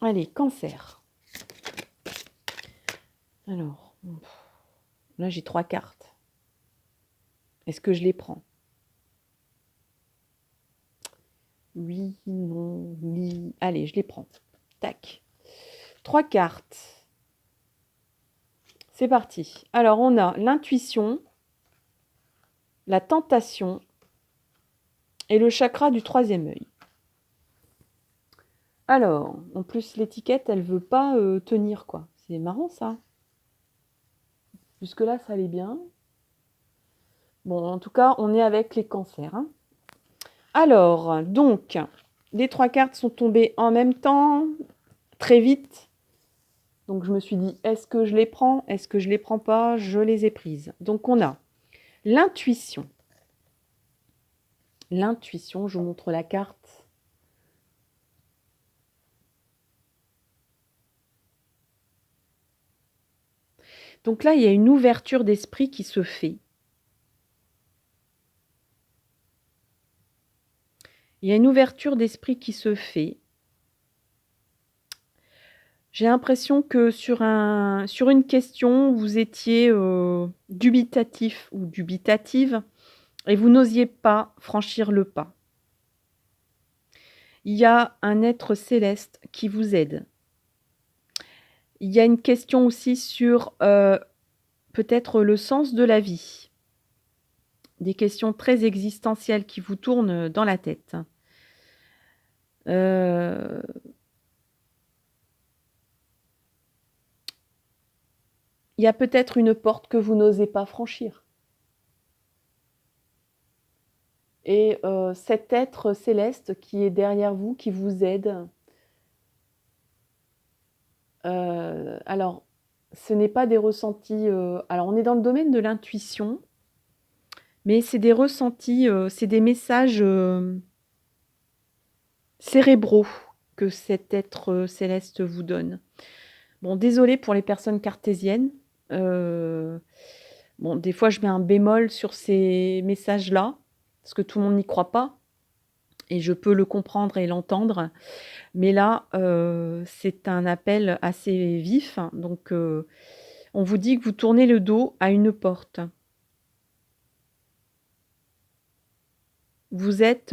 allez, cancer. Alors, là, j'ai 3 cartes. Est-ce que je les prends? Oui, non, oui. Allez, je les prends. Tac. 3 cartes. C'est parti. Alors, on a l'intuition, la tentation et le chakra du 3e œil. Alors, en plus, l'étiquette, elle veut pas tenir, quoi. C'est marrant, ça. Jusque-là, ça allait bien. Bon, en tout cas, on est avec les cancers. Hein. Alors, donc, les 3 cartes sont tombées en même temps, très vite. Donc, je me suis dit, est-ce que je les prends? Est-ce que je les prends pas? Je les ai prises. Donc, on a l'intuition. L'intuition, je vous montre la carte. Donc là, il y a une ouverture d'esprit qui se fait. Il y a une ouverture d'esprit qui se fait. J'ai l'impression que sur une question, vous étiez dubitatif ou dubitative et vous n'osiez pas franchir le pas. Il y a un être céleste qui vous aide. Il y a une question aussi sur peut-être le sens de la vie. Des questions très existentielles qui vous tournent dans la tête. Il y a peut-être une porte que vous n'osez pas franchir. Et cet être céleste qui est derrière vous, qui vous aide, alors, ce n'est pas des ressentis... alors, on est dans le domaine de l'intuition, mais c'est des ressentis, c'est des messages cérébraux que cet être céleste vous donne. Bon, désolée pour les personnes cartésiennes. Bon, des fois, je mets un bémol sur ces messages-là, parce que tout le monde n'y croit pas, et je peux le comprendre et l'entendre. Mais là, c'est un appel assez vif, hein, donc on vous dit que vous tournez le dos à une porte. Vous êtes,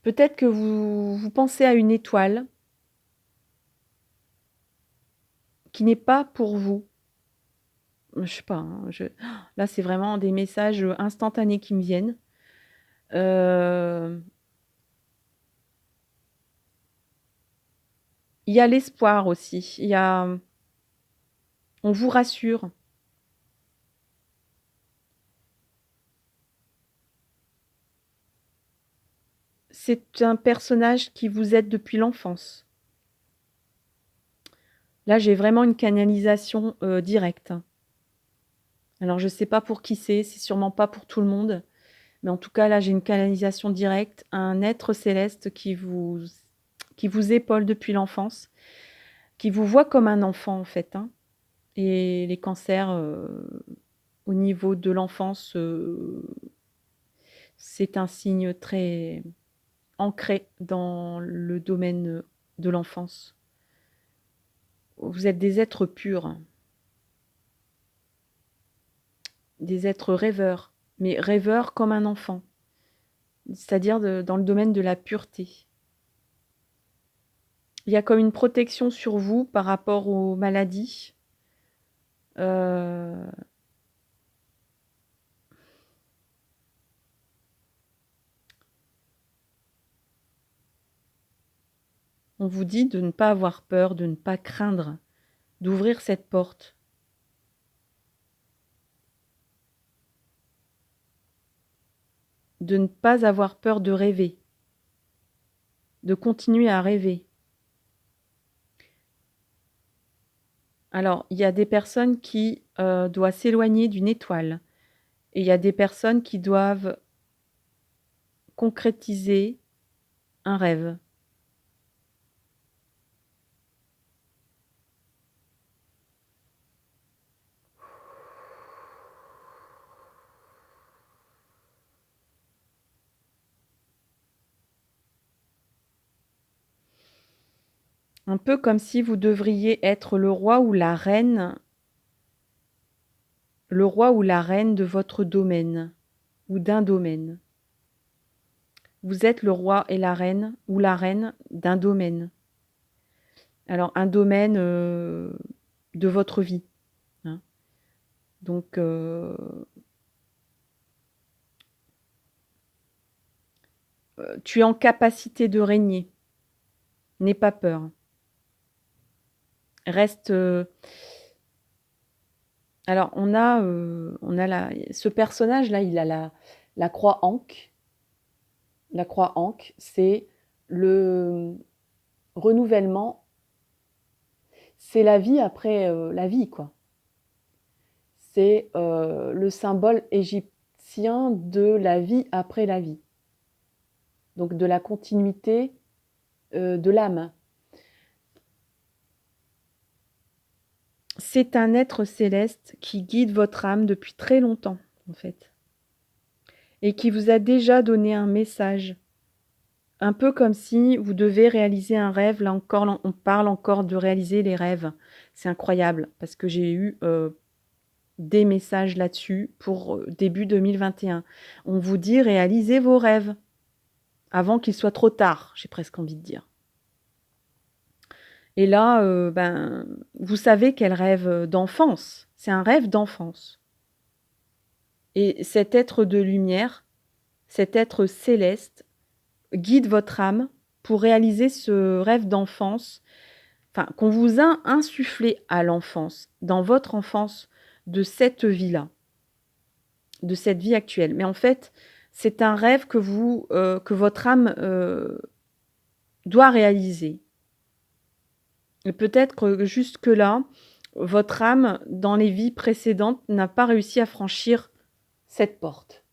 peut-être que vous pensez à une étoile qui n'est pas pour vous. Je sais pas, hein, là, c'est vraiment des messages, instantanés qui me viennent. Heu, il y a l'espoir aussi, il y a on vous rassure. C'est un personnage qui vous aide depuis l'enfance. Là, j'ai vraiment une canalisation, directe. Alors je sais pas pour qui c'est sûrement pas pour tout le monde, mais en tout cas, là, j'ai une canalisation directe, un être céleste qui vous épaule depuis l'enfance, qui vous voit comme un enfant, en fait, hein. Et les cancers, au niveau de l'enfance, c'est un signe très ancré dans le domaine, de l'enfance. Vous êtes des êtres purs, des êtres rêveurs, mais rêveurs comme un enfant, c'est-à-dire dans le domaine de la pureté. Il y a comme une protection sur vous par rapport aux maladies. Euh, on vous dit de ne pas avoir peur, de ne pas craindre, d'ouvrir cette porte. De ne pas avoir peur de rêver, de continuer à rêver. Alors, il y a des personnes qui doivent s'éloigner d'une étoile et il y a des personnes qui doivent concrétiser un rêve. Un peu comme si vous devriez être le roi ou la reine de votre domaine ou d'un domaine. Vous êtes le roi et la reine ou la reine d'un domaine. Alors un domaine, de votre vie, hein. Donc tu es en capacité de régner. N'aie pas peur. Reste, alors on a ce personnage-là, il a la croix Ankh. La croix Ankh, c'est le renouvellement, c'est la vie après, la vie, quoi. C'est, le symbole égyptien de la vie après la vie. Donc de la continuité, de l'âme. C'est un être céleste qui guide votre âme depuis très longtemps, en fait, et qui vous a déjà donné un message. Un peu comme si vous devez réaliser un rêve. Là encore, on parle encore de réaliser les rêves. C'est incroyable parce que j'ai eu, des messages là-dessus pour, début 2021. On vous dit: «Réalisez vos rêves avant qu'il soit trop tard», j'ai presque envie de dire. Et là, ben, vous savez quel rêve, d'enfance. C'est un rêve d'enfance. Et cet être de lumière, cet être céleste, guide votre âme pour réaliser ce rêve d'enfance, enfin, qu'on vous a insufflé à l'enfance, dans votre enfance, de cette vie-là, de cette vie actuelle. Mais en fait, c'est un rêve que votre âme, doit réaliser. Et peut-être que jusque-là, votre âme, dans les vies précédentes, n'a pas réussi à franchir cette porte.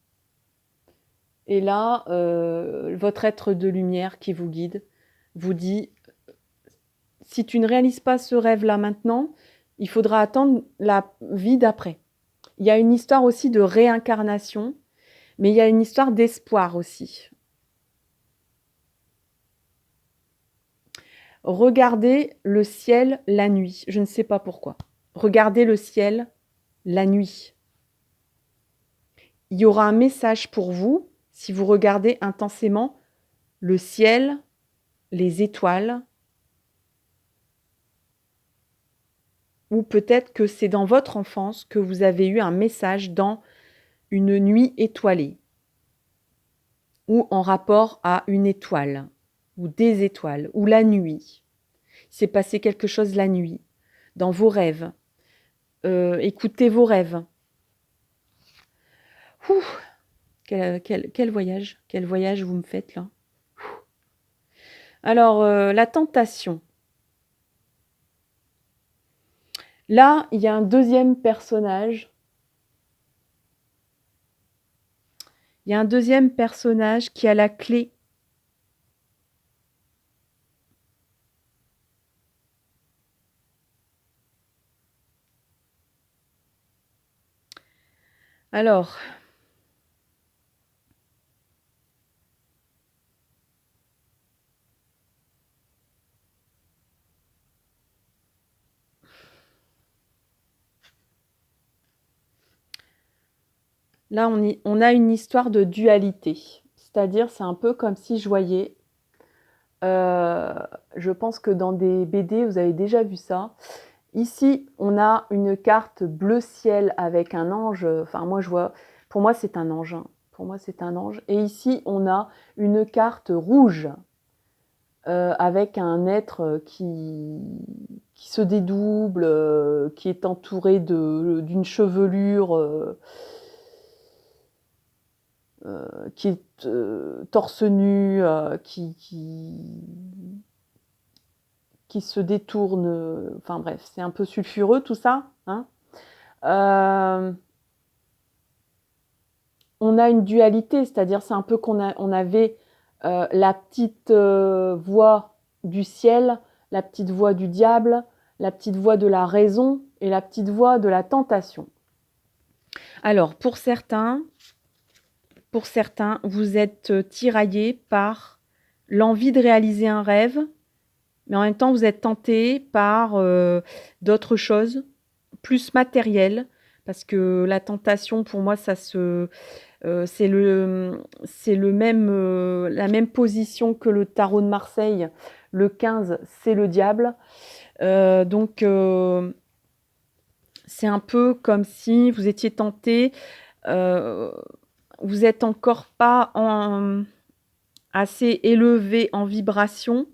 Et là, votre être de lumière qui vous guide vous dit, si tu ne réalises pas ce rêve-là maintenant, il faudra attendre la vie d'après. Il y a une histoire aussi de réincarnation, mais il y a une histoire d'espoir aussi. Regardez le ciel la nuit. Je ne sais pas pourquoi. Regardez le ciel la nuit. Il y aura un message pour vous si vous regardez intensément le ciel, les étoiles, ou peut-être que c'est dans votre enfance que vous avez eu un message dans une nuit étoilée, ou en rapport à une étoile, ou des étoiles, ou la nuit. Il s'est passé quelque chose la nuit, dans vos rêves. Écoutez vos rêves. Ouh, quel voyage vous me faites là. Alors, la tentation. Là, il y a un deuxième personnage. Il y a un deuxième personnage qui a la clé. Alors, là, on a une histoire de dualité. C'est-à-dire, c'est un peu comme si je voyais, je pense que dans des BD, vous avez déjà vu ça. Ici, on a une carte bleu ciel avec un ange. Enfin, moi, je vois, pour moi, c'est un ange. Hein. Pour moi, c'est un ange. Et ici, on a une carte rouge avec un être qui se dédouble, qui est entouré d'une chevelure qui est torse nu, qui se détourne. Enfin bref, c'est un peu sulfureux tout ça. Hein. On a une dualité, c'est-à-dire c'est un peu on avait la petite voix du ciel, la petite voix du diable, la petite voix de la raison et la petite voix de la tentation. Alors, pour certains, vous êtes tiraillés par l'envie de réaliser un rêve, mais en même temps, vous êtes tentés par d'autres choses, plus matérielles, parce que la tentation, pour moi, ça se... c'est la même position que le tarot de Marseille. Le 15, c'est le diable. Donc, c'est un peu comme si vous étiez tenté. Vous n'êtes encore pas assez élevé en vibration.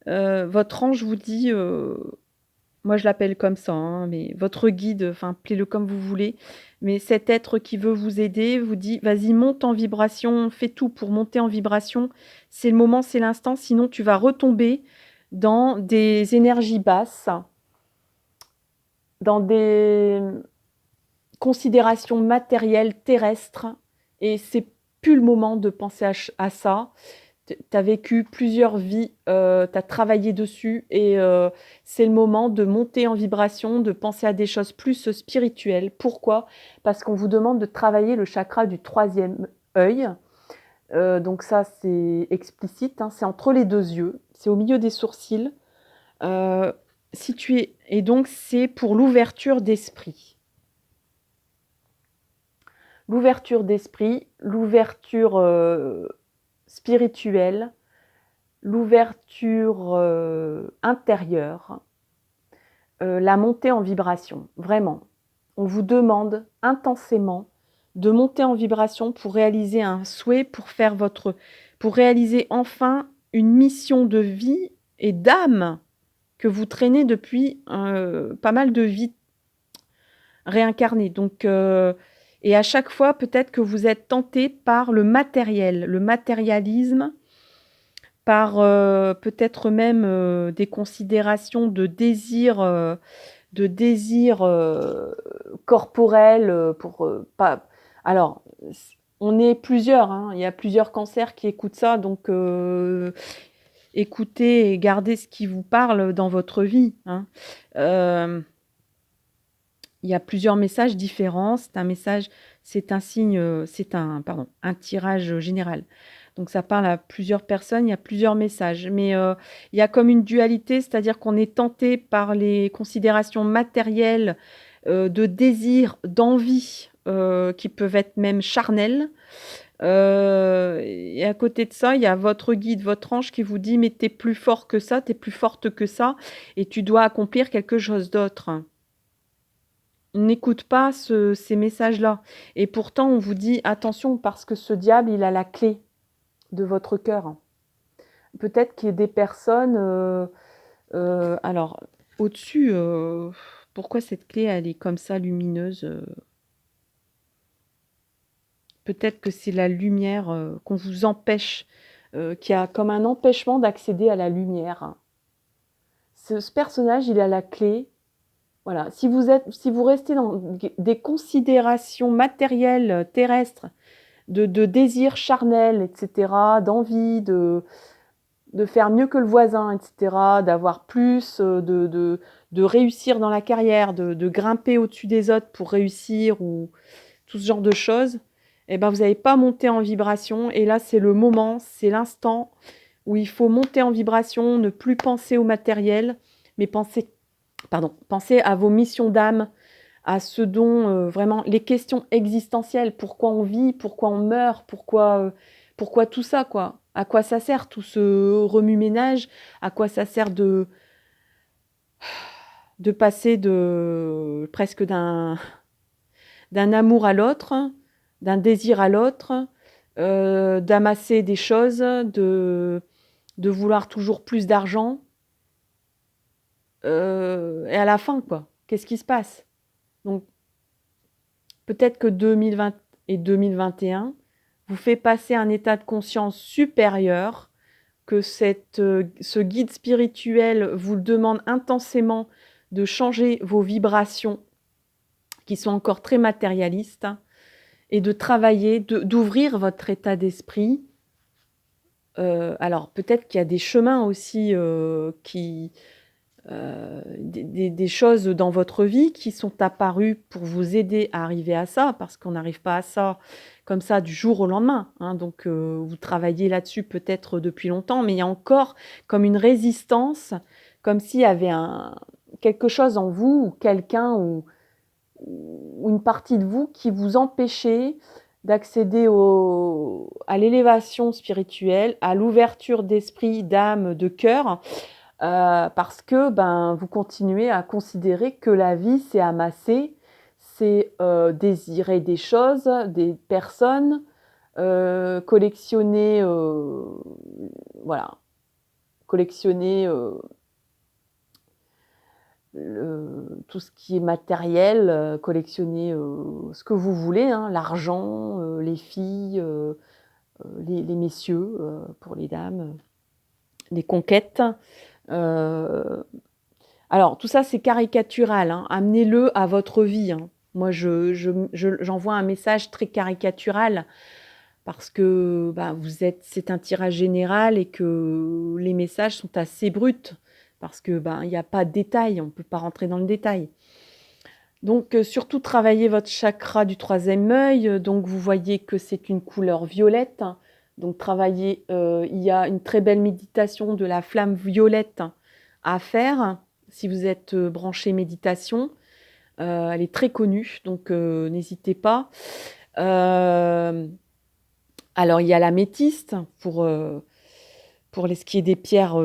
Votre ange vous dit, moi je l'appelle comme ça, hein, mais votre guide, enfin appelez-le comme vous voulez, mais cet être qui veut vous aider vous dit, vas-y, monte en vibration, fais tout pour monter en vibration, c'est le moment, c'est l'instant, sinon tu vas retomber dans des énergies basses, dans des considérations matérielles terrestres, et c'est plus le moment de penser à ça. Tu as vécu plusieurs vies, tu as travaillé dessus et c'est le moment de monter en vibration, de penser à des choses plus spirituelles. Pourquoi? Parce qu'on vous demande de travailler le chakra du 3e œil. Donc ça, c'est explicite, hein, c'est entre les 2 yeux, c'est au milieu des sourcils. Situé, et donc c'est pour l'ouverture d'esprit. L'ouverture d'esprit, l'ouverture spirituelle, l'ouverture intérieure, la montée en vibration, vraiment. On vous demande intensément de monter en vibration pour réaliser un souhait, pour réaliser enfin une mission de vie et d'âme que vous traînez depuis pas mal de vies réincarnées. Donc, et à chaque fois, peut-être que vous êtes tenté par le matériel, le matérialisme, par peut-être même des considérations de désir corporel, Alors, on est plusieurs, hein, il y a plusieurs cancers qui écoutent ça, donc écoutez et gardez ce qui vous parle dans votre vie, hein. Il y a plusieurs messages différents. C'est un signe, un tirage général. Donc ça parle à plusieurs personnes, il y a plusieurs messages. Mais il y a comme une dualité, c'est-à-dire qu'on est tenté par les considérations matérielles, de désir, d'envie, qui peuvent être même charnelles. Et à côté de ça, il y a votre guide, votre ange qui vous dit: «Mais tu es plus fort que ça, tu es plus forte que ça et tu dois accomplir quelque chose d'autre». On n'écoute pas ces messages-là et pourtant on vous dit: «Attention parce que ce diable, il a la clé de votre cœur». Peut-être qu'il y a des personnes, alors au-dessus, pourquoi cette clé elle est comme ça lumineuse, Peut-être que c'est la lumière, qu'on vous empêche, qu'il y a comme un empêchement d'accéder à la lumière. Ce personnage, il a la clé. Voilà, si vous restez dans des considérations matérielles, terrestres, de désirs charnels et cetera, d'envie de faire mieux que le voisin et cetera, d'avoir plus, de réussir dans la carrière, de grimper au-dessus des autres pour réussir ou tout ce genre de choses, et ben, vous n'allez pas monter en vibration et là, c'est le moment, c'est l'instant où il faut monter en vibration, ne plus penser au matériel, mais penser à vos missions d'âme, à ce dont vraiment les questions existentielles, pourquoi on vit, pourquoi on meurt, pourquoi tout ça, quoi. À quoi ça sert tout ce remue-ménage? À quoi ça sert de passer presque d'un amour à l'autre, d'un désir à l'autre, d'amasser des choses, de vouloir toujours plus d'argent, et à la fin, quoi, qu'est-ce qui se passe? Donc peut-être que 2020 et 2021 vous fait passer un état de conscience supérieur, que ce guide spirituel vous demande intensément de changer vos vibrations qui sont encore très matérialistes et de travailler, d'ouvrir votre état d'esprit. Alors peut-être qu'il y a des chemins aussi, des choses dans votre vie qui sont apparues pour vous aider à arriver à ça, parce qu'on n'arrive pas à ça comme ça du jour au lendemain, hein. Donc vous travaillez là-dessus peut-être depuis longtemps, mais il y a encore comme une résistance, comme s'il y avait quelque chose en vous ou quelqu'un ou une partie de vous qui vous empêchait d'accéder à l'élévation spirituelle, à l'ouverture d'esprit, d'âme, de cœur, parce que vous continuez à considérer que la vie, c'est amasser, c'est désirer des choses, des personnes, collectionner, voilà, collectionner tout ce qui est matériel, collectionner ce que vous voulez, hein, l'argent, les filles, les messieurs, pour les dames, les conquêtes. Alors tout ça c'est caricatural, hein, amenez-le à votre vie, hein. Moi j'envoie un message très caricatural parce que c'est un tirage général et que les messages sont assez bruts parce que il y a pas de détail, on ne peut pas rentrer dans le détail. Donc surtout travailler votre chakra du 3e œil, donc vous voyez que c'est une couleur violette. Donc travailler, il y a une très belle méditation de la flamme violette à faire si vous êtes branché méditation. Elle est très connue, donc n'hésitez pas. Alors il y a l'améthyste pour ce qui est des pierres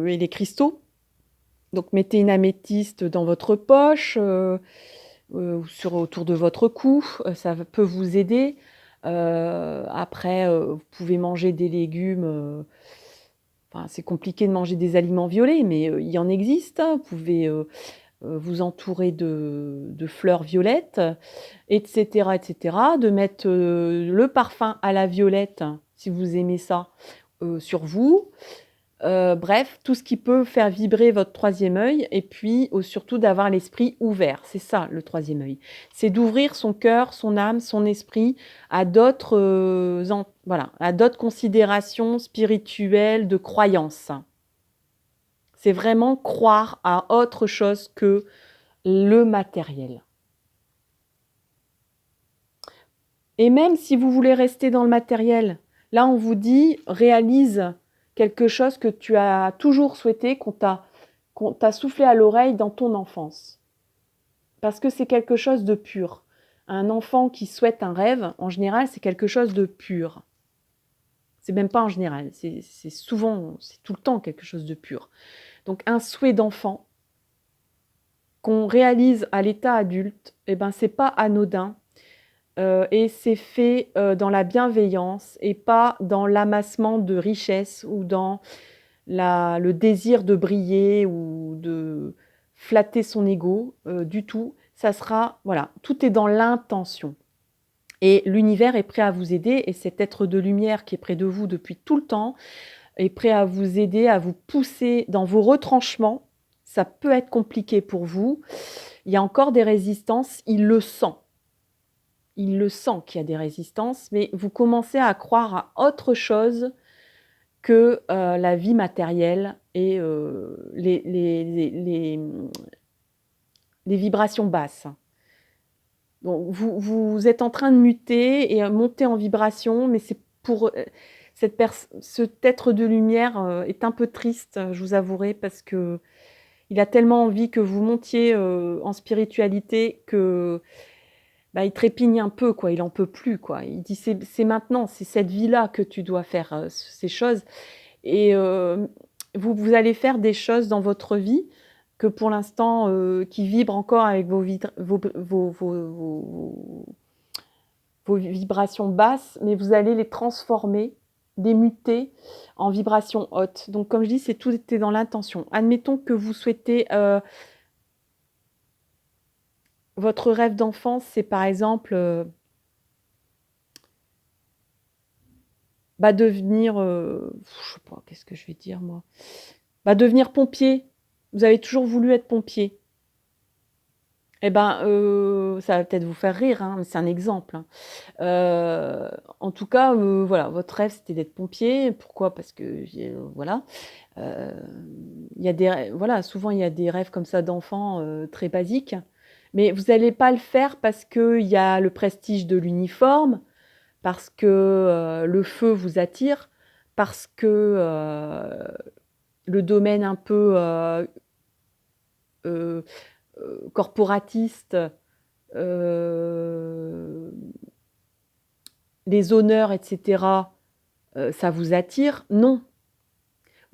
et les cristaux. Donc mettez une améthyste dans votre poche, autour de votre cou, ça peut vous aider. Après, vous pouvez manger des légumes, c'est compliqué de manger des aliments violets, mais il y en existe, hein. Vous pouvez vous entourer de fleurs violettes, etc., etc., de mettre le parfum à la violette, si vous aimez ça, sur vous. Bref, tout ce qui peut faire vibrer votre troisième œil et puis surtout d'avoir l'esprit ouvert. C'est ça le troisième œil. C'est d'ouvrir son cœur, son âme, son esprit à d'autres à d'autres considérations spirituelles, de croyances. C'est vraiment croire à autre chose que le matériel. Et même si vous voulez rester dans le matériel, là on vous dit réalise quelque chose que tu as toujours souhaité, qu'on t'a soufflé à l'oreille dans ton enfance. Parce que c'est quelque chose de pur. Un enfant qui souhaite un rêve, en général, c'est quelque chose de pur. C'est même pas en général, c'est souvent, c'est tout le temps quelque chose de pur. Donc un souhait d'enfant qu'on réalise à l'état adulte, eh ben, c'est pas anodin. Et c'est fait dans la bienveillance et pas dans l'amassement de richesses ou dans le désir de briller ou de flatter son ego, du tout. Ça sera, voilà, tout est dans l'intention. Et l'univers est prêt à vous aider, et cet être de lumière qui est près de vous depuis tout le temps est prêt à vous aider, à vous pousser dans vos retranchements. Ça peut être compliqué pour vous. Il y a encore des résistances, il le sent. Il le sent qu'il y a des résistances, mais vous commencez à croire à autre chose que la vie matérielle et les vibrations basses. Donc vous êtes en train de muter et monter en vibration, mais c'est pour cet être de lumière est un peu triste, je vous avouerai, parce que il a tellement envie que vous montiez en spiritualité que bah, il trépigne un peu, quoi. Il en peut plus, quoi. Il dit c'est maintenant, c'est cette vie-là que tu dois faire ces choses. Et vous allez faire des choses dans votre vie que pour l'instant, qui vibrent encore avec vos vibrations basses, mais vous allez les transformer, les muter en vibrations hautes. Donc comme je dis, tout est dans l'intention. Admettons que vous souhaitez... votre rêve d'enfance, c'est par exemple devenir, je sais pas, qu'est-ce que je vais dire moi, devenir pompier. Vous avez toujours voulu être pompier. Eh ben, ça va peut-être vous faire rire, hein, mais c'est un exemple. Hein. En tout cas, voilà, votre rêve c'était d'être pompier. Pourquoi? Parce que voilà, il y a voilà, souvent il y a des rêves comme ça d'enfants très basiques. Mais vous n'allez pas le faire parce qu'il y a le prestige de l'uniforme, parce que le feu vous attire, parce que le domaine un peu corporatiste, les honneurs, etc., ça vous attire. Non,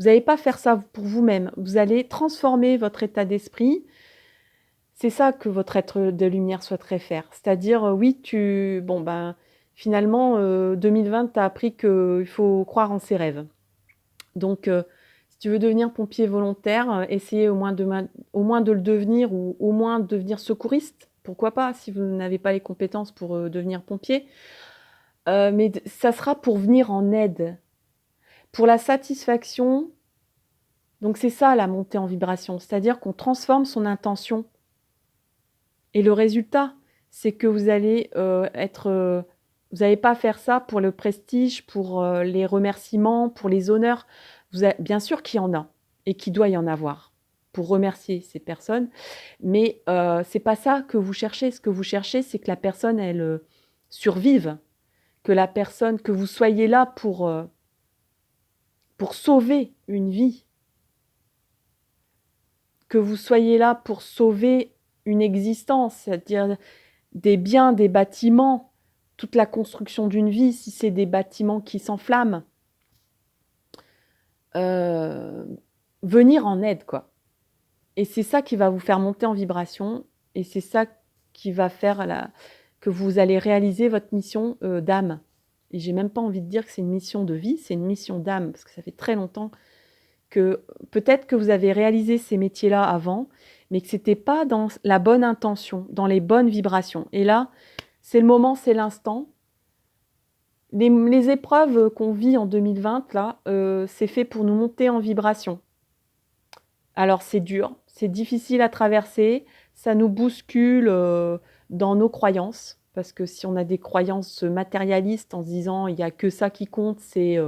vous n'allez pas faire ça pour vous-même. Vous allez transformer votre état d'esprit. C'est ça que votre être de lumière souhaiterait faire. C'est-à-dire, oui, finalement, 2020 t'a appris qu'il faut croire en ses rêves. Donc, si tu veux devenir pompier volontaire, essayez au moins de le devenir, ou au moins de devenir secouriste. Pourquoi pas, si vous n'avez pas les compétences pour devenir pompier. Mais ça sera pour venir en aide. Pour la satisfaction, donc c'est ça la montée en vibration. C'est-à-dire qu'on transforme son intention. Et le résultat, c'est que vous allez vous n'allez pas faire ça pour le prestige, pour les remerciements, pour les honneurs. Bien sûr qu'il y en a, et qu'il doit y en avoir, pour remercier ces personnes. Mais c'est pas ça que vous cherchez. Ce que vous cherchez, c'est que la personne, elle survive. Que vous soyez là pour sauver une vie. Que vous soyez là pour sauver une existence, c'est-à-dire des biens, des bâtiments, toute la construction d'une vie, si c'est des bâtiments qui s'enflamment. Venir en aide, quoi. Et c'est ça qui va vous faire monter en vibration, et c'est ça qui va faire que vous allez réaliser votre mission d'âme. Et j'ai même pas envie de dire que c'est une mission de vie, c'est une mission d'âme, parce que ça fait très longtemps que peut-être que vous avez réalisé ces métiers-là avant, mais que c'était pas dans la bonne intention, dans les bonnes vibrations. Et là, c'est le moment, c'est l'instant Les épreuves qu'on vit en 2020, là, c'est fait pour nous monter en vibration. Alors c'est dur, c'est difficile à traverser, ça nous bouscule dans nos croyances, parce que si on a des croyances matérialistes en se disant il n'y a que ça qui compte, c'est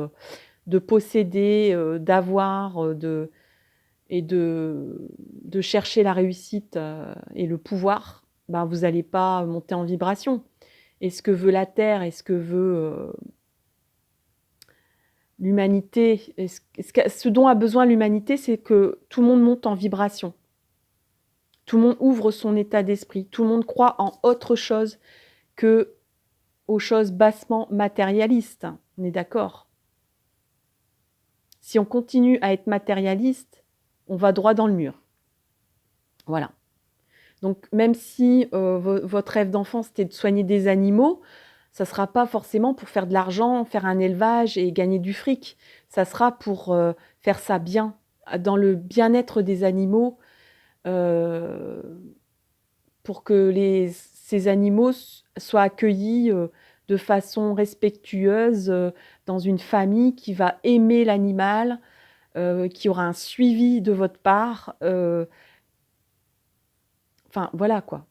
de posséder, d'avoir, et de chercher la réussite et le pouvoir, ben, vous n'allez pas monter en vibration. Et ce que veut la Terre et ce que veut l'humanité, ce dont a besoin l'humanité, c'est que tout le monde monte en vibration. Tout le monde ouvre son état d'esprit. Tout le monde croit en autre chose que aux choses bassement matérialistes. On est d'accord? Si on continue à être matérialiste, on va droit dans le mur. Voilà. Donc même si votre rêve d'enfant, c'était de soigner des animaux, ça ne sera pas forcément pour faire de l'argent, faire un élevage et gagner du fric. Ça sera pour faire ça bien, dans le bien-être des animaux, pour que ces animaux soient accueillis de façon respectueuse dans une famille qui va aimer l'animal, qui aura un suivi de votre part. Enfin, voilà quoi.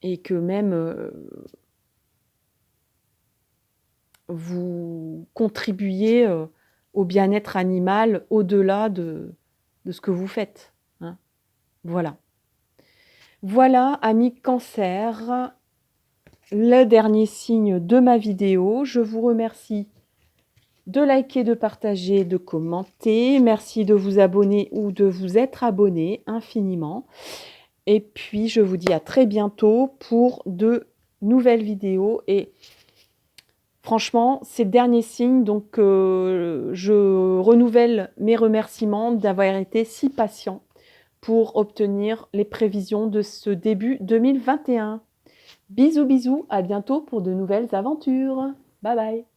Et que même vous contribuiez au bien-être animal au-delà de ce que vous faites. Hein. Voilà. Voilà, amis Cancer, le dernier signe de ma vidéo. Je vous remercie de liker, de partager, de commenter. Merci de vous abonner ou de vous être abonné infiniment. Et puis, je vous dis à très bientôt pour de nouvelles vidéos. Et franchement, c'est le dernier signe, donc je renouvelle mes remerciements d'avoir été si patient pour obtenir les prévisions de ce début 2021. Bisous, bisous, à bientôt pour de nouvelles aventures. Bye bye.